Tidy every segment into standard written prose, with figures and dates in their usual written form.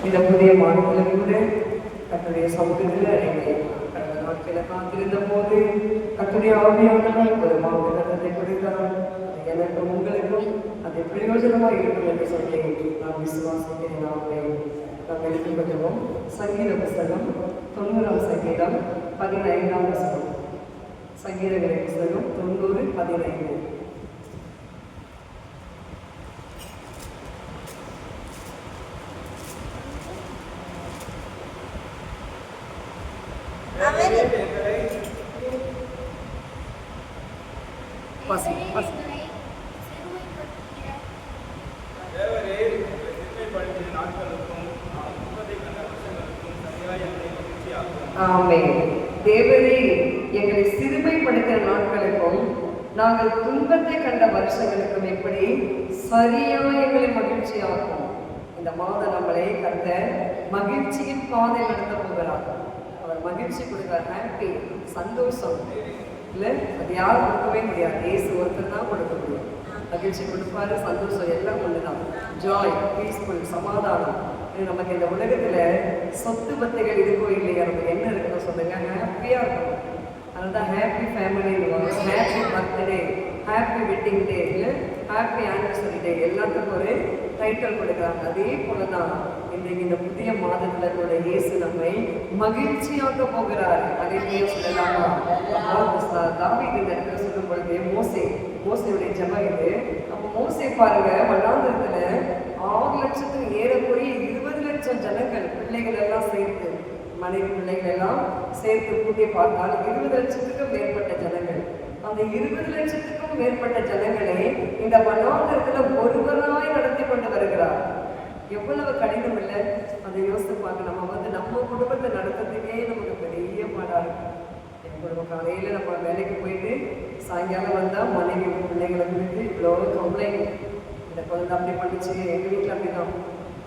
இந்த புதிய மாதத்தில் கூட கர்த்தருடைய சமூகத்தில் நீங்கள் கடந்த நாட்களில் காத்திருந்த போது கர்த்தருடைய ஆவியானவர் ஒரு மாவட்டத்தை கொடுத்தார். எனக்கும் உங்களுக்கும் அது பிரயோஜனமாக இருக்கும் என்று சொல்லி நான் விசுவாசிக்கிறேன். நாம் எடுத்துக்கொள்வோம். சங்கீத புஸ்தகம் 90 சங்கீதம் 15 வசனம். சங்கீதங்களை புஸ்தகம் 90:15. தேவரே எங்களை சிறுமைப்படுத்தின நாட்களுக்கும் நாங்கள் துன்பத்தை கண்ட வருஷங்களுக்கும் எப்படி சரியா எங்களை மகிழ்ச்சியாகும். இந்த மாதம் நம்மளை கண்ட மகிழ்ச்சியின் பாதை நடத்த போகிறார். அவர் மகிழ்ச்சி கொடுக்கிறார். ஹாப்பி, சந்தோஷம் இல்லை, அது யாரும் கொடுக்கவே முடியாது. ஏசு ஒருத்தர் தான் கொடுக்க முடியும். மகிழ்ச்சி கொடுப்பாரு, சந்தோஷம் எல்லாம் ஒண்ணுதான். ஜாய், பீஸ்ஃபுல், சமாதானம். நமக்கு இந்த உலகத்துல சொத்து பத்தைகள் இருக்கோ இல்லையா, நமக்கு என்ன இருக்குன்னு சொல்லுங்க, ஹாப்பியா இருக்கணும். அதனால்தான் happy family, happy birthday, happy wedding day, happy anniversary டே, எல்லாத்துக்கும் ஒரு டைட்டில் கொடுக்குறாங்க. அதே போலதான் இன்றைக்கு இந்த புதிய மாதத்துல கூட இயேசு நம்மை மகிழ்ச்சியாக்க போகிறார். அதே சொல்லலாமா? தாவீது இந்த இடத்துல சொல்லும் பொழுது மோசேயுடைய ஜெபம் இது. அப்போ மோசே பாருங்க, வனாந்திரத்துல 6 லட்சத்துக்கு ஏறக்குறைய 20 லட்சம் ஜனங்கள், பிள்ளைகள் எல்லாம் சேர்த்து, மனைவி பிள்ளைகள் எல்லாம் சேர்த்து கூட்டி பார்த்தால் 20 லட்சத்துக்கும் மேற்பட்ட ஜனங்கள். அந்த 20 லட்சத்துக்கும் மேற்பட்ட ஜனங்களை இந்த வனாந்திரத்துல ஒருவராய் நடத்தி கொண்டு வருகிறார். எவ்வளவு கடினம் இல்லை, அதை யோசித்து பார்க்க. நம்ம குடும்பத்தை நடத்துறதுக்கே நமக்கு பெரிய பாடா இருக்கு. என் குடும்பம் காலையில நம்ம வேலைக்கு போயிட்டு சாயங்காலம் வந்தா மனைவி பிள்ளைகளை குறித்து இவ்வளோ கம்ப்ளைண்ட். இந்த குழந்தை அப்படி பண்ணிச்சு, எங்கள் வீட்டில் அப்படிதான்.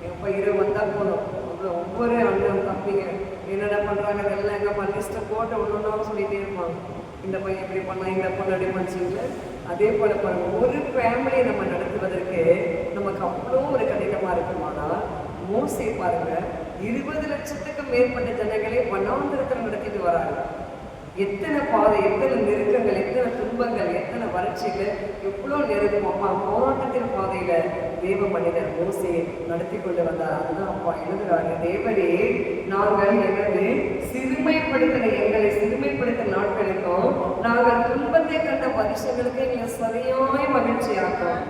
எப்போ இரவு வந்தால் போதும், அவ்வளோ ஒவ்வொரு அண்ணன் தம்பிங்க என்னென்ன பண்ணுறாங்க அதெல்லாம் எங்கள் லிஸ்ட்டை போட்டு ஒன்றுனாலும் சொல்லிகிட்டே இருப்பாங்க. இந்த பையன் இப்படி பண்ணால், இந்த பொண்ணு அப்படி பண்ணிச்சிங்கள. அதே போல் பாருங்கள், ஒரு ஃபேமிலியை நம்ம நடத்துவதற்கு நமக்கு அவ்வளோ ஒரு கடினமாக இருக்குமானால், மோசே பாருங்கள் 20 லட்சத்துக்கு மேற்பட்ட ஜனங்களை வனாந்திரத்தில் நடத்திட்டு வராங்க. எத்தனை பாதை, எத்தனை நெருக்கங்கள், எத்தனை துன்பங்கள், எத்தனை வறட்சிகள், எவ்வளோ நெருக்கம். போராட்டத்தின் பாதையில தேவ மனிதர் மோசே நடத்தி கொண்டு வந்தார். அதுதான் அப்பா எழுதுறாரு, தேவரே நாங்கள் எங்களை சிறுமைப்படுத்தின நாட்களுக்கும் நாங்கள் துன்பத்தை கண்ட வருஷங்களுக்கு எங்களை சரியாய் மகிழ்ச்சியாக்கும்.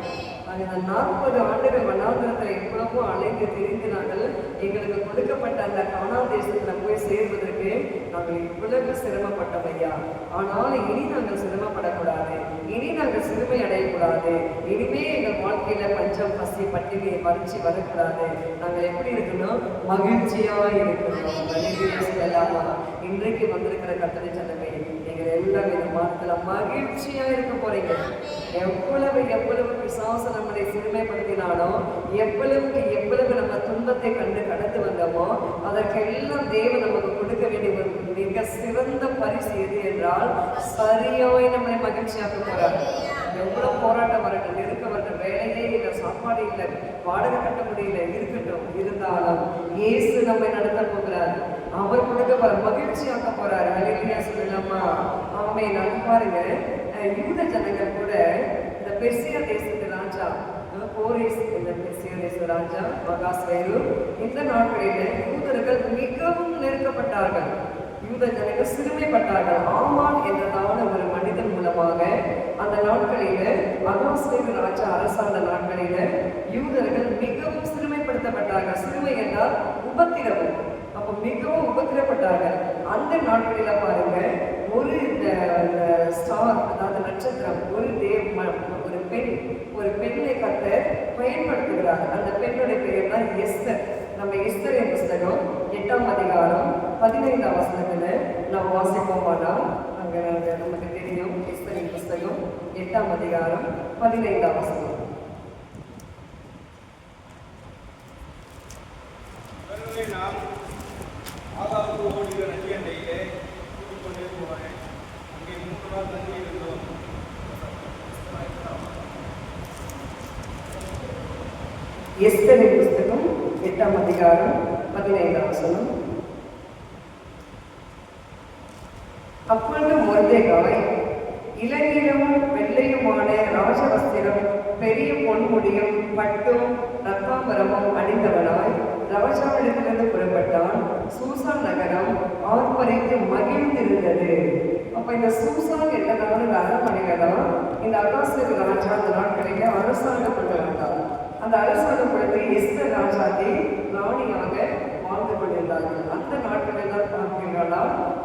அந்த 40 ஆண்டுகள் வனாந்திரத்தில் எவ்வளவோ அலைந்து திரிந்து நாங்கள் எங்களுக்கு கொடுக்கப்பட்ட அந்த கானான் தேசத்துல போய் சேர்வதற்கு நாங்கள் இவ்வளவு சிரமப்பட்டோம் ஐயா. ஆனால் இனி நாங்கள் சிரமப்படக்கூடாது, இனி நாங்கள் சிறுமை அடையக்கூடாது, இனிமே எங்கள் வாழ்க்கையில பஞ்சம், பசி, பட்டினி, வறட்சி வரக்கூடாது. நாங்கள் எப்படி இருக்கணும்? மகிழ்ச்சியா இருக்கணும். சொல்லலாமா? இன்றைக்கு வந்திருக்கிற கர்த்தரை சொன்னமே, நீங்கள் எல்லாம் இந்த மாதத்துல மகிழ்ச்சியா இருக்க போறீங்க. எவ்வளவு பிசாசு நம்மளை சிறுமைப்படுத்தினாலும், எவ்வளவு நம்ம துன்பத்தை கண்டு கடந்து வந்தோமோ, அதற்கெல்லாம் தேவன் நமக்கு கொடுக்க வேண்டிய ஒரு மிக சிறந்த பரிசு எது என்றால், சரியாய் நம்மளை மகிழ்ச்சியாக்க போறாங்க. எவ்வளவு போராட்டம் வரட்டும், நெருக்க வரட்டும், வேலையே இல்லை, சாப்பாடு இல்லை, வாடகை கட்ட முடியல, இருக்கட்டும், இருந்தாலும் இயேசு நம்மை நடத்த போகிறார். அவர் கொடுக்க மகிழ்ச்சியாக்க போறாரு. அல்லேலூயா சொல்லலாமா? ஆமே. நான் பாருங்க, யூத ஜனங்கள் கூட இந்த பெர்சியா தேசத்து ராஜா கோரேஸ், இந்த பெர்சியா தேச ராஜா மகாஸ்வேரு, இந்த நாட்களில் யூதர்கள் மிகவும் நெருக்கப்பட்டார்கள். யூத ஜனங்கள் சிறுமைப்பட்டார்கள். ஆமான் என்றதான ஒரு மனிதன் மூலமாக அந்த நாட்களில அகாஸ்வேரு ராஜா அரசாண்ட நாட்களில யூதர்கள் மிகவும் சிறுமைப்படுத்தப்பட்டார்கள். சிறுமை என்றால் உபத்திரவம். அப்போ மிகவும் உபத்திரப்பட்டார்கள். அந்த நாட்களில் பாருங்க, ஒரு ஸ்டார், அதாவது நட்சத்திரம், ஒரு பெண்ணை கர்த்தர் பயன்படுத்துகிறார். அந்த பெண்ணுடைய பெயர் தான் எஸ்தர். நம்ம எஸ்தரின் புஸ்தகம் 8ஆம் அதிகாரம் 15ஆம் வசனத்துல நம்ம வாசிப்போமானால், அங்கே நமக்கு தெரியும். எஸ்தரின் புஸ்தகம் 8ஆம் அதிகாரம் 15ஆம் வசனம். எஸ்தரின் புஸ்தகம் 8ஆம் அதிகாரம் 15ஆம் வசனம். அப்பொழுது மொர்தெகாய் இளநீலமும் வெள்ளையுமான ராஜவஸ்திரம், பெரிய பொன்முடியும் பட்டும் ரத்தாம்பரமும் அணிந்தவனாய் ராஜாவிடத்திலிருந்து புறப்பட்டான். சூசான் நகரம் ஆர்ப்பரித்து மகிழ்ந்திருந்தது. அப்ப இந்த சூசான் என்னதான் இந்த அரண்மனையில தான் இந்த அகாஸ்வேரு ராஜா அந்த நாட்களில அரசாங்கம் கொண்டு வந்தார். அந்த அரசாங்கம் பொழுது எஸ்தர் ராஜாதி ராணியாக வாழ்ந்து கொண்டிருந்தார்கள். அந்த நாட்களில் தான் பார்த்தீங்கன்னா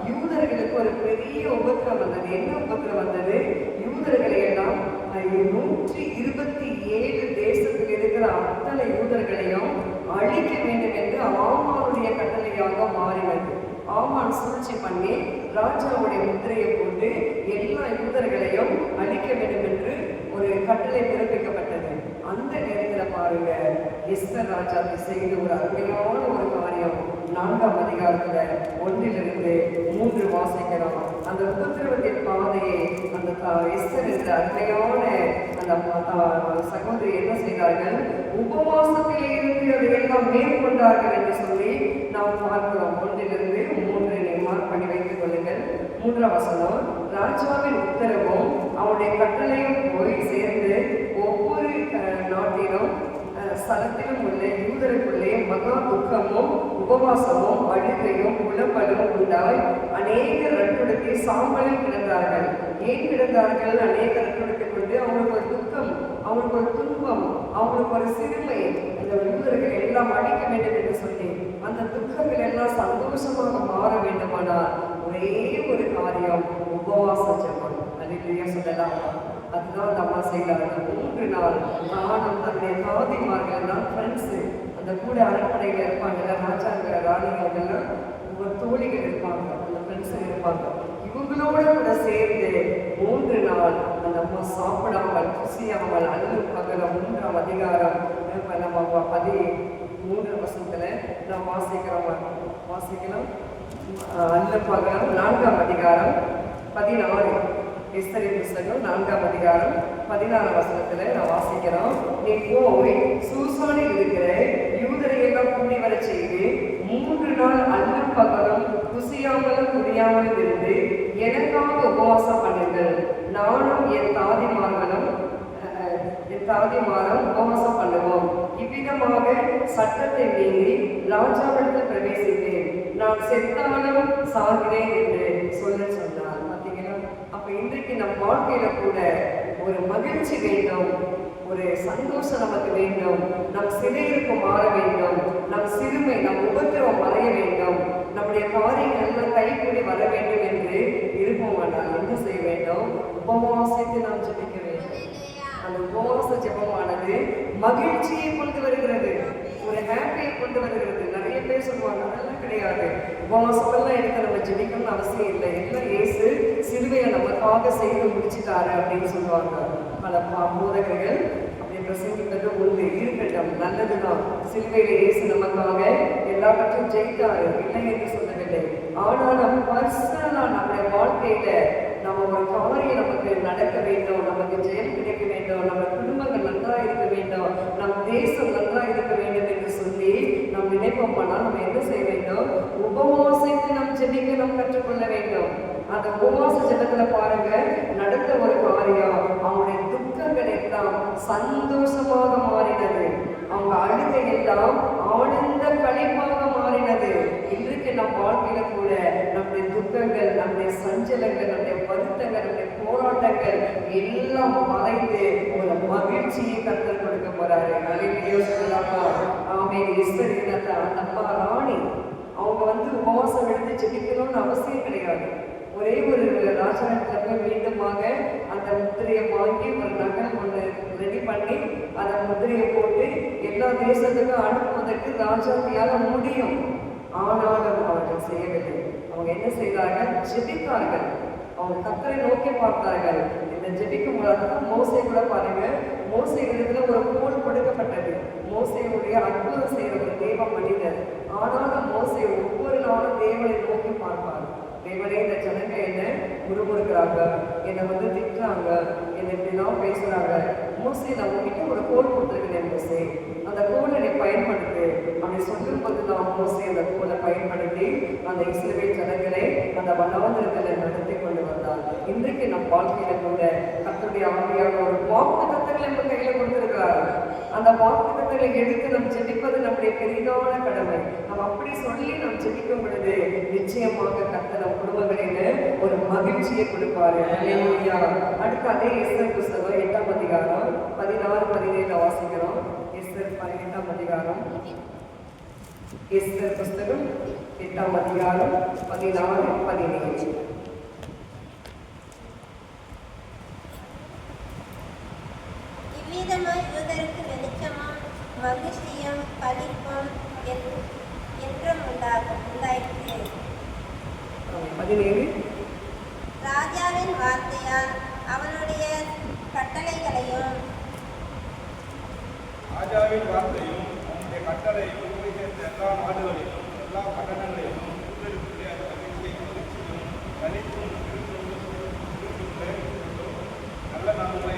யூதர்களுக்கு ஒரு பெரிய உபத்திரம் வந்தது. என்ன உபத்திரம் வந்தது? யூதர்களை எல்லாம் 127 தேசத்தில் இருக்கிற அத்தனை யூதர்களையும் அழிக்க வேண்டும் என்று ஆமானுடைய கட்டளையாக மாறினது. ஆமான் சூழ்ச்சி பண்ணி ராஜாவுடைய முத்திரையை போட்டு எல்லா யூதர்களையும் அழிக்க வேண்டும் என்று ஒரு கட்டளை பிறப்பிக்கப்பட்டது. அந்த நேரத்தில் பாருங்க, எஸ்தர் ராஜாவை செய்த ஒரு அருமையான ஒரு காரியம் 4ஆம் அதிகாரத்துல 1-3 வாசிக்கிறோம். அந்த உபத்திரவத்தின் பாதையை அந்த எஸ்தர் என்ற அருமையான அந்த சகோதரி என்ன செய்தார்கள்? உபவாசத்திலே இருந்து அதையெல்லாம் மேற்கொண்டார்கள் என்று சொல்லி நாம் பார்க்கிறோம். 1-3 மார்க் பண்ணி வைத்துக் கொள்ளுங்கள். 3ஆம் வசனம். ராஜாவின் உத்தரவும் அவருடைய கட்டளையும் போய் சேர்ந்து ஒவ்வொரு நாட்டிலும் ஸ்தலத்திலும் உள்ள யூதருக்குள்ளே மகா துக்கமும் உபவாசமும் அழுகையும் புலம்பலும் உண்டாய் அநேகர் ரட்டுடுத்தி சாம்பலில் கிடந்தார்கள். ஏன் கிடந்தார்கள்? அநேகர் ரட்டுடுத்தி கொண்டு அவங்களுக்கு ஒரு துக்கம், அவங்களுக்கு ஒரு துன்பம், அவங்களுக்கு ஒரு சிறுமை, இந்த யூதர்கள் எல்லாம் அழிக்க வேண்டும் என்று சொல்லி அந்த துக்கங்கள் எல்லாம் சந்தோஷமாக மாற வேண்டுமானால் ஒரே ஒரு காரியம், உபவாச ஜெபம். அல்லேலூயா சொல்லலாம். அதுதான் அந்த அம்மா செய்தார்கள். 3 நாள் நானும் தன்னுடைய தாதிமார்கள் தான் ஃப்ரெண்ட்ஸு, அந்த கூட அரண்மனையில் இருப்பாங்கல்ல, ராஜாங்க ராணிகள்லாம் ஒரு தோழிகள் இருப்பாங்க, அந்த ஃப்ரெண்ட்ஸுங்க இருப்பாங்க. இவங்களோட கூட சேர்ந்து 3 நாள் அந்த அம்மா சாப்பிடாமல் குசியாமல் அல்லும் பகலும் 3ஆம் அதிகாரம் நம்ம 13 வசனத்துல நாம் வாசிக்கலாம். அல்லும் பகலும் 4ஆம் அதிகாரம் 16 எஸ்தரின் புத்தகம் 4ஆம் அதிகாரம் 16ஆம் வசனத்துல நான் வாசிக்கிறோம். நீ போய் சூசானில் இருக்கிற யூதரை எல்லாம் கூடி வர செய்து 3 நாள் அல்லும் பகலும் குசியாமலும் குடியாமலும் இருந்து எனக்காக உபவாசம் பண்ணுங்கள். நானும் என் தாதிமாரும் உபவாசம் பண்ணுவோம். இவ்விதமாக சட்டத்தை மீறி ராஜாவிடத்தில் பிரவேசித்தேன். நான் செத்தாலும் சாகிறேன் என்று சொன்னார். பார்த்தீங்கன்னா, அப்ப இன்றைக்கு நம் வாழ்க்கையில கூட ஒரு மகிழ்ச்சி வேண்டும், ஒரு சந்தோஷம் நமக்கு வேண்டும், நம் சிறையிருப்பு மாற வேண்டும், நம் சிறுமை, நம் உபத்திரவம் மறைய வேண்டும், நம்முடைய காரியங்கள் எல்லாம் கைகூடி வர வேண்டும் என்று இருப்போமானால் என்ன செய்ய வேண்டும்? உபவாசித்து நாம் ஜெபிக்க வேண்டும். அந்த உபவாச ஜெபமானது மகிழ்ச்சியை கொண்டு வருகிறது, ஒரு ஹாப்பியை கொண்டு வருகிறது. நிறைய பேர் சொல்லுவாங்க, அதெல்லாம் கிடையாது, உபவாசமெல்லாம் எடுக்க நம்ம ஜெபிக்கணும்னு அவசியம் இல்லை, எல்லாம் இயேசு சிலுவையை நமக்காக செய்து முடிச்சுட்டாரு அப்படின்னு சொல்லுவாங்க பல போதகர்கள். அப்படி பிரசங்கிப்பது உண்டு, இருக்கட்டும், நல்லதுதான். சிலுவையில இயேசு நமக்காக எல்லாவற்றையும் ஜெயித்தாரு, இல்லை என்று சொல்லவில்லை. ஆனாலும் பர்சனலா நம்முடைய வாழ்க்கையில நம்ம ஒரு காரியம் நமக்கு நடக்க வேண்டும், நமக்கு ஜெயம் கிடைக்க வேண்டும், நம்ம குடும்பங்கள் நல்லா இருக்க வேண்டும், நம் தேசம் நல்லா இருக்க வேண்டும் என்று சொல்லி நாம் நினைப்போம்னா நம்ம என்ன செய்ய வேண்டும்? உபவாசித்து நாம் ஜெபிக்க நாம் கற்றுக்கொள்ள வேண்டும். அந்த உபவாச ஜெபத்துல பாருங்க, நடந்த ஒரு காரியம், அவங்களுடைய துக்கங்கள் எல்லாம் சந்தோஷமாக மாறினது, அவங்க அழுகை எல்லாம் ஆனந்த களிப்பாக மாறினது. இன்றைக்கு நம் வாழ்க்கையில கூட நம்முடைய துக்கங்கள், நம்முடைய சஞ்சலங்கள், நம்முடைய வருத்தங்கள், நம்முடைய போராட்டங்கள் எல்லாம் மறைந்து ஒரு மகிழ்ச்சியை கற்றுக் கொடுக்க போறாரு. நல்ல சொல்லலாமா? ஆமென். எஸ்தர் அந்த அம்மா ராணி அவங்க உபவாசம் எடுத்து ஜெபிக்கணும்னு அவசியம் கிடையாது. ஒரே ஒரு ராஜாங்கத்துல போய் மீண்டுமாக அந்த முத்திரையை வாங்கி ஒரு நகல் ஒன்று ரெடி பண்ணி அந்த முத்திரையை போட்டு எல்லா தேசத்துக்கும் அனுப்புவதற்கு ராஜாத்தியால முடியும். ஆனாலும் அவர்கள் செய்யவில்லை. அவங்க என்ன செய்தார்கள்? ஜெபித்தார்கள். அவங்க கர்த்தரை நோக்கி பார்த்தார்கள். இந்த ஜெபிக்கும் போதுதான் மோசே கூட பாருங்க, மோசே இடத்துல ஒரு கோல் கொடுக்கப்பட்டது. மோசேயுடைய அற்புதம் செய்கிற ஒரு தேவ மனிதர். ஆனாலும் மோசே ஒவ்வொரு நாளும் தேவனை நோக்கி பார்ப்பார். தேவனே, இந்த ஜனங்க என்ன முறுமுறுக்கிறாங்க, என்னை திட்டுறாங்க, என்னை இப்படிலாம் பேசுறாங்க. மோசே, நான் உங்ககிட்ட ஒரு கோல் கொடுத்துருக்கேன் மோசே, அந்த கோலை நீ பயன்படுத்து அப்படி சொல்லும் போது தான் மோசே அந்த அந்த இஸ்ரவேல் ஜனங்களை அந்த வனாந்திரத்தில் நடத்தி கொண்டு வந்தார். இன்றைக்கு நம் வாழ்க்கையில கூட கர்த்தருடைய ஆவியான ஒரு வாக்கு தத்தங்களை நம்ம கையில கொடுத்திருக்கிறார். அந்த வாக்கு தத்தங்களை எடுத்து நம்ம ஜெபிப்பது நம்முடைய பெரிதான கடமை. நம்ம அப்படி சொல்லி நாம் ஜெபிக்கும் பொழுது நிச்சயமாக கர்த்தர் நம் குடும்பங்களில ஒரு மகிழ்ச்சியை கொடுப்பாரு. அல்லேலூயா. அடுத்து அதே எஸ்தர் புஸ்தகம் 8ஆம் அதிகாரம் 16-17 வாசிக்கிறோம். எஸ்தர் 8ஆம் அதிகாரம், எஸ்தர் புஸ்தகம் 8ஆம் அதிகாரம் 16-17. இவ்விதமாய் யூதருக்கு வெளிச்சமும் மகிழ்ச்சியும் களிப்பும் என்றும் உண்டாயிற்று. 17. ராஜாவின் வார்த்தையால் அவனுடைய கட்டளைகளையும் அவனுடைய கட்டளையும் எல்லா நாடுகளிலும் எல்லா பட்டணங்களிலும் நல்ல நாடுகளை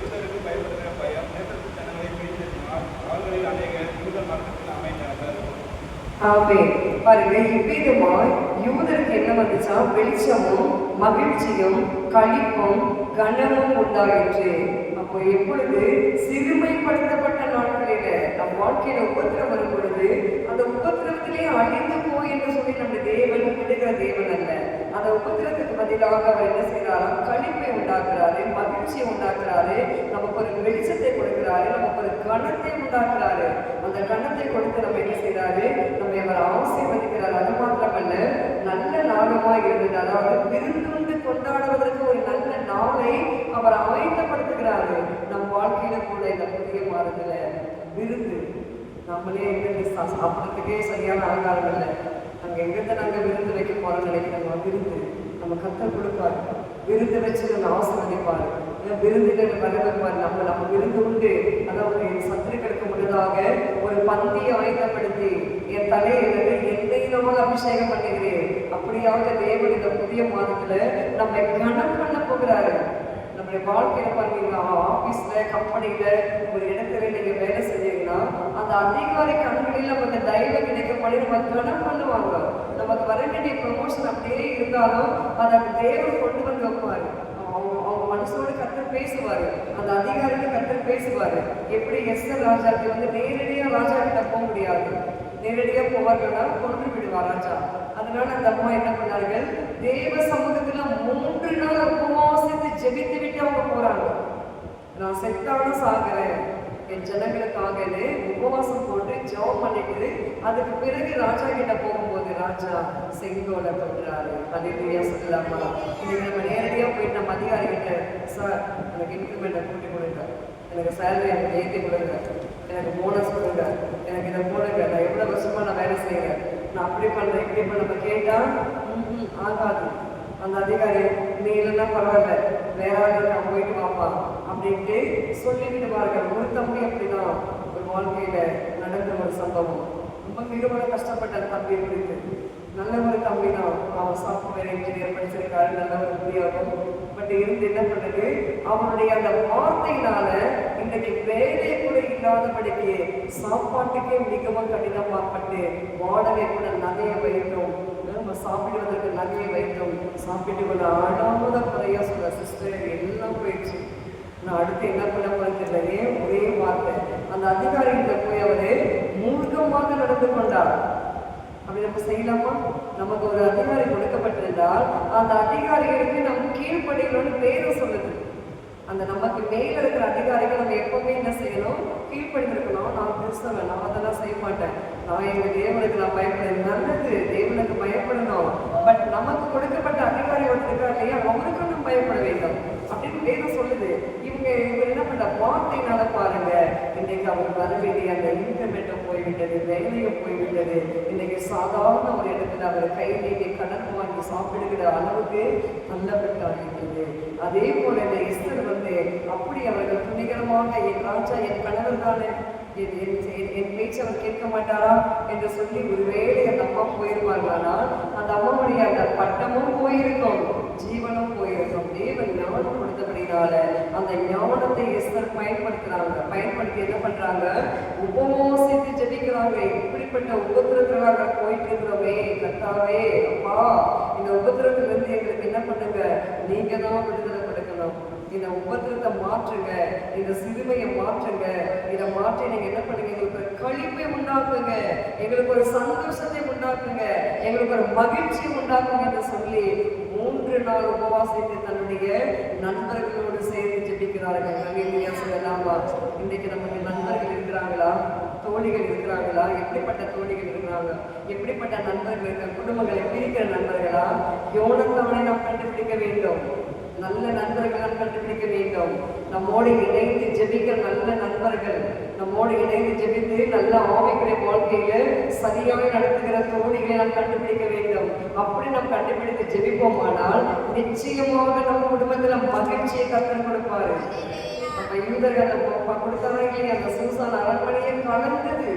யூதருக்கு பயப்படுகிற பயம் நேற்றத்து ஜனங்களை பிரித்ததினால் அவர்களில் அநேகர் யூத மரணத்தில் அமைந்தார்கள். பாருங்க, இவ்விதமாய் யூதருக்கு என்ன வந்துச்சா? வெளிச்சமும் மகிழ்ச்சியும் களிப்பும் கனமும் உண்டாயிற்று. அப்போ எப்பொழுது சிறுமைப்படுத்தப்பட்ட நாட்களில நம் வாழ்க்கையில உபத்திரம் வரும் பொழுது அந்த உபத்திரத்திலே அழிந்து போய் என்று சொல்லி நம்ம தேவன் விடுகிற தேவன் அல்ல. அந்த உபத்திரத்துக்கு பதிலாக அவர் என்ன செய்யறாரு? களிப்பை உண்டாக்குறாரு, மகிழ்ச்சியை உண்டாக்குறாரு, நமக்கு ஒரு வெளிச்சத்தை கொடுக்கிறாரு, நமக்கு ஒரு கணத்தை உண்டாக்குறாரு. அந்த கணத்தை கொடுத்து நம்ம என்ன செய்யறாரு? நம்ம அவர் ஆசீர்வதிக்கிறார். அது மாத்திரமல்ல, நல்ல நாளுமாய் இருந்தது. அதாவது விருந்துண்டு கொண்டாடுவதற்கு ஒரு நல்ல நாளை அவர் ஆயத்தப்படுத்துகிறாரு. நம் வாழ்க்கையில கூட இந்த புதிய மாதத்துல விருந்து நம்மளே எங்கிருந்து சாப்பிட்றதுக்கே சரியான ஆகாரம் இல்லை. நாங்கள் எங்கிருந்து நாங்கள் விருந்து வைக்க போறோம்னு நினைக்கிறோம். விருந்து நம்ம கர்த்தர் கொடுப்பார். விருந்து வச்சு நம்ம ஆசீர்வதிப்பார். விருந்தில் வரவேற்பார். நம்ம விருந்து உண்டு. அதாவது என் சத்துருக்களுக்கு முன்னதாக ஒரு பந்தியை ஆயத்தப்படுத்தி என் தலையிலிருந்து எண்ணெயினால் அபிஷேகம் பண்ணுகிறேன். அப்படியாக தேவன் இந்த புதிய மாதத்துல நம்ம கணம் பண்ண போகிறாரு. நம்மளுடைய வாழ்க்கையில பாருங்க, ஆபீஸ்ல கம்பெனியில ஒரு இடத்துல நீங்க வேலை செஞ்சீங்கன்னா அந்த அதிகாரி கண்களில் நமக்கு தயவு கிடைக்கப்படி நம்ம கணம் பண்ணுவாங்க. நமக்கு வர வேண்டிய ப்ரமோஷன் அப்படியே இருந்தாலும் அதை தேவன் கொண்டு வந்து வைப்பாரு. அவங்க மனசோடு கர்த்தர் பேசுவாரு. அந்த அதிகாரிக்கு கர்த்தர் பேசுவாரு. எப்படி எஸ்தர் ராஜாக்கு வந்து நேரடியா ராஜா கிட்ட போக முடியாது. நேரடியா போவார்கள்னா கொண்டு விடுவார் ராஜா. அதனால அந்த அம்மா என்ன பண்ணார்கள்? தேவ சமூகத்துல 3 நாள் உபவாசித்து ஜெபித்து விட்டு அவங்க போறாங்க. நான் செத்தாலும் சாகிறேன், என் ஜனங்களுக்காக உபவாசம் போட்டு ஜெபம் பண்ணிட்டு அதுக்கு பிறகு ராஜா கிட்ட போகும்போது ராஜா செங்கோலை கொண்டுறாரு. அல்லேலூயா சொல்லலாமா? இன்னைக்கு நம்ம நேரடியா போயிட்டு நம்ம அதிகாரிகிட்ட, சார் எனக்கு இன்க்ரிமெண்ட்டை கூட்டி கொடுங்க, எனக்கு சேலரி எனக்கு ஏற்றி கொடுங்க, எனக்கு போனஸ் கொடுங்க, எனக்கு இதை போடுங்க, நான் எவ்வளோ வருஷமா நான் வேலை செய்கிறேன், நான் அப்படி பண்ணுறேன் இப்படி பண்ண நம்ம கேட்டால் ஆகாது. அந்த அதிகாரி நீ இல்லைன்னா பரவாயில்ல, வேற ஆளுக்கு போயிட்டு வாப்பா அப்படின்ட்டு சொல்லிவிடுவார்கள். ஒரு தம்பி அப்படிதான் ஒரு வாழ்க்கையில நடந்த ஒரு சம்பவம். ரொம்ப மிகவும் கஷ்டப்பட்ட தம்பி இருக்கு. நல்ல ஒரு தம்பி தான். அவன் சாஃப்ட்வேர் இன்ஜினியர் படிச்சிருக்காரு, நல்ல ஒரு உத்தியோகம். பட் இருந்து என்ன பண்ணுது, அவனுடைய அந்த வார்த்தையினால இன்னைக்கு வேலை கூட இல்லாதபடிக்கு சாப்பாட்டுக்கே மிகவும் கடினமாகப்பட்டு வாடகை கூட நகையை வைத்தோம், நம்ம சாப்பிடுவதற்கு நகையை வைத்தோம், சாப்பிட்டு கொண்டு ஆடாத குறையா சொல்ல சிஸ்டர் எல்லாம் போயிடுச்சு. நான் அடுத்து என்ன பண்ண போறதில்லையே ஒரே வார்த்தை. அந்த அதிகாரிகிட்ட போய் அவரு மூர்க்கமாக நடந்து கொண்டார். அப்படி நம்ம செய்யலாமா? நமக்கு ஒரு அதிகாரி கொடுக்கப்பட்டிருந்தால் அந்த அதிகாரிகளுக்கு நம்ம கீழ்ப்படிகளோடு பேரை சொல்லுது. அந்த நமக்கு மேல இருக்கிற அதிகாரிகள் நம்ம எப்பவுமே என்ன செய்யணும்? கீழ்ப்படிந்திருக்கணும். நான் கிறிஸ்தவன், நான் அதெல்லாம் செய்ய மாட்டேன், நான் எங்க தேவனுக்கு நான் பயப்படணும். நல்லது, தேவனுக்கு பயப்படணும். பட் நமக்கு கொடுக்கப்பட்ட அதிகாரி ஒருத்தர் இருக்கா இல்லையா, அவருக்கும் நம்ம பயப்பட வேண்டும் அப்படின்னு வேதம் சொல்லுது. இவங்க என்ன பண்ண வார்த்தையினால பாருங்க, இன்னைக்கு அவருக்கு வர வேண்டிய அந்த இன்கமெண்ட்டும் போய்விட்டது, வேலையும் போய்விட்டது. இன்னைக்கு சாதாரண ஒரு இடத்துல அவர் கை நீட்டி கடன் வாங்கி சாப்பிடுகிற அளவுக்கு நல்லப்பட்டாகிறது. அதே போல இந்த எஸ்தர் வந்து அப்படி அவர்கள் துணிகரமாக என் ராஜா என் கணவர் தானே, என் பேச்சு அவர் கேட்க மாட்டாரா என்று சொல்லி ஒருவேளை அந்த அம்மா போயிருப்பார்களானால் அந்த அம்மாவுடைய அந்த பட்டமும் போயிருக்கும், ஜீவனும் போயிருக்கும். தேவன் ஞானம் கொடுத்தபடினால அந்த ஞானத்தை எஸ்தர் பயன்படுத்துறாங்க. பயன்படுத்தி என்ன பண்றாங்க? உபவாசித்து ஜெபிக்கிறாங்க. இப்படி இப்படிப்பட்ட உபத்திரத்துல நாங்கள் போயிட்டு இருக்கிறோமே கர்த்தாவே, அப்பா இந்த உபத்திரத்துல இருந்து எங்களுக்கு என்ன பண்ணுங்க, நீங்க தான் விடுதலை கொடுக்கணும். இந்த உபத்திரத்தை மாற்றுங்க, இந்த சிறுமையை மாற்றுங்க. இதை மாற்றி நீங்க என்ன பண்ணுங்க, எங்களுக்கு ஒரு களிப்பை உண்டாக்குங்க, எங்களுக்கு ஒரு சந்தோஷத்தை உண்டாக்குங்க, எங்களுக்கு ஒரு மகிழ்ச்சி உண்டாக்குங்க என்று சொல்லி 3 நாள் உபவாசித்து தன்னுடைய நண்பர்களோடு சேர்ந்து ஜெபிக்கிறார்கள். அல்லேலூயா சொல்லலாமா? இன்னைக்கு நமக்கு நண்பர்கள் இருக்கிறாங்களா, தோழிகள் இருக்கிறாங்களா? எப்படிப்பட்ட தோழிகள் இருக்கிறாங்க, எப்படிப்பட்ட நண்பர்கள் இருக்கிற குடும்பங்களை பிரிக்கிற நண்பர்களா? யோனத்தானை நாம் கண்டுபிடிக்க வேண்டும். நல்ல நண்பர்களை நாம் கண்டுபிடிக்க வேண்டும். நம்மோடு இணைந்து ஜெபிக்கிற நல்ல நண்பர்கள், நம்மோடு இணைந்து ஜெபித்து நல்ல ஆவிக்குரிய வாழ்க்கையில சரியாக நடத்துகிற தோழிகளை நாம் கண்டுபிடிக்க வேண்டும். அப்படி நாம் கண்டுபிடித்து ஜெபிப்போமானால் நிச்சயமாக நம்ம குடும்பத்துல மகிழ்ச்சியை கர்த்தர் கொடுப்பாரு. நம்ம யூதர்கள் கொடுத்தாரா இல்லையா, அந்த சூசான் அரண்மனையை கலந்தது.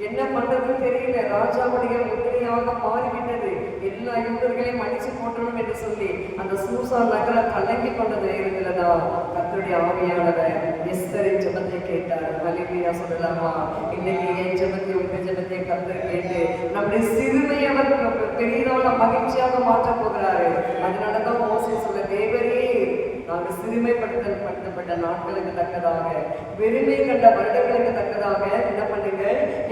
என்ன பண்றதுன்னு தெரியல, ராஜாவுடைய முத்திரையாக மாறிவிட்டது. எல்லா யூதர்களையும் அடிச்சு போட்டணும் என்று சொல்லி அந்த சூசான் நகரம் கலங்கி கொண்டது இருந்ததா? கர்த்தருடைய ஆவியானவர் எஸ்தரின் ஜெபத்தை கேட்டார். அல்லேலூயா சொல்லலாமா? இன்னைக்கு என் ஜெபத்தை உங்க ஜெபத்தை கர்த்தர் கேட்டு நம்முடைய சிறுமையை அவர் பெரியதான மகிழ்ச்சியாக மாற்ற போகிறாரு. அதனாலதான் மோசே சொல்ல, தேவரே நாங்கள் சிறுமைப்படுத்தப்பட்ட நாட்களுக்கு தக்கதாக, வெறுமை கண்ட வருடங்களுக்கு தக்கதாக என்ன பண்ணுங்க,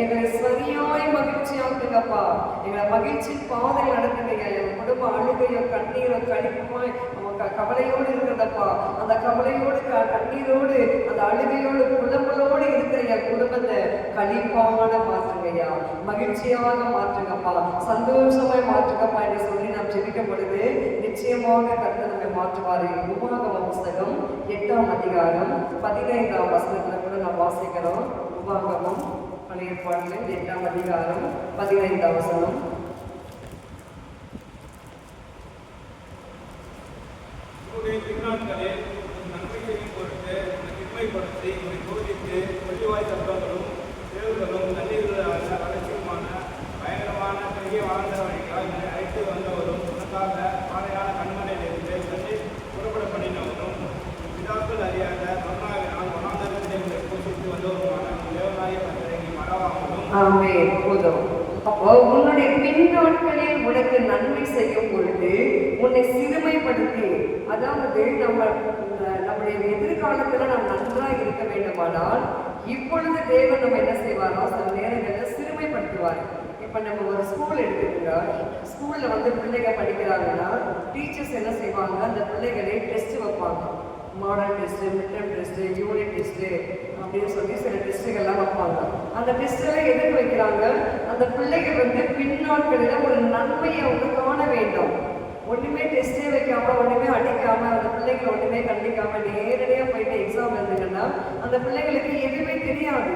எங்களை சரியாய் மகிழ்ச்சியாக்குங்கப்பா. எங்களை மகிழ்ச்சி பாதையில் நடத்துங்க. எங்கள் குடும்ப அழுகையோ கண்ணீரோ கழிப்புமாய் கவலையோடு இருக்கிறதப்பா, அந்த கவலையோடு கண்ணீரோடு அந்த அழுகையோடு புலம்பலோடு இருக்கிற என் குடும்பத்தை கழிப்பான மாற்றுங்கய்யா, மகிழ்ச்சியாக மாற்றுங்கப்பா, சந்தோஷமாய் மாற்றுங்கப்பா என்று சொல்லி நாம் ஜெபிக்கும் பொழுது நிச்சயமாக கர்த்தர் நம்மை மாற்றுவாரு. உபாகம புஸ்தகம் 8ஆம் அதிகாரம் 15ஆம் வசனத்துல கூட நாம் வாசிக்கிறோம். உபாகமம் பழைய ஏற்பாட்டில் 8ஆம் அதிகாரம் 15ஆம் வசனம். திருநாட்களே நன்மை செய்யும் பொருட்டு திண்மைப்படுத்தி உங்களை சோதித்து ஒளிவாய் சத்தங்களும் தேர்வுகளும் தண்ணீர்களான வளர்ச்சியுமான பயங்கரமான பெரிய வாழ்ந்த வழிகளால் என்னை அழைத்து வந்தவரும் உனக்காக பாறையான கண்மனையிலிருந்து தண்ணீர் புறப்பட பண்ணினவரும் பிதாக்கள் அறியாத மன்னாவினால் வனாந்தரத்திலே உங்களை போஷித்து வந்தவருமான தேவனாய கர்த்தரை மறவாமலும். ஆமென். போதும். அப்போ உன்னுடைய பின்னாட்களில் உனக்கு நன்மை செய்யும் பொழுது உன்னை சிறுமைப்படுத்தி, அதாவது நம்முடைய எதிர்காலத்துல நாம் நன்றாக இருக்க வேண்டுமானால் இப்பொழுது தேவன் நம்ம என்ன செய்வாரோ சில நேரங்களில் சிறுமைப்படுத்துவார். இப்போ நம்ம ஒரு ஸ்கூல் எடுத்துக்கிட்டா, ஸ்கூல்ல பிள்ளைங்க படிக்கிறாங்கன்னா டீச்சர்ஸ் என்ன செய்வாங்க, அந்த பிள்ளைகளை டெஸ்ட் வைப்பாங்க. Model test, midterm test, unit test அப்படின்னு சொல்லி சில டெஸ்ட்டுகள்லாம் வைப்பாங்க. அந்த டெஸ்ட்டெல்லாம் எதுக்கு வைக்கிறாங்க, அந்த பிள்ளைகள் பின்னாட்களில் ஒரு நன்மையை அவங்க காண வேண்டும். ஒன்றுமே டெஸ்ட்டே வைக்காம, ஒன்றுமே அடிக்காம, அந்த பிள்ளைங்களை ஒன்றுமே கண்டிக்காம நேரடியாக போயிட்டு எக்ஸாம் எழுதுங்கன்னா அந்த பிள்ளைங்களுக்கு எதுவுமே தெரியாது.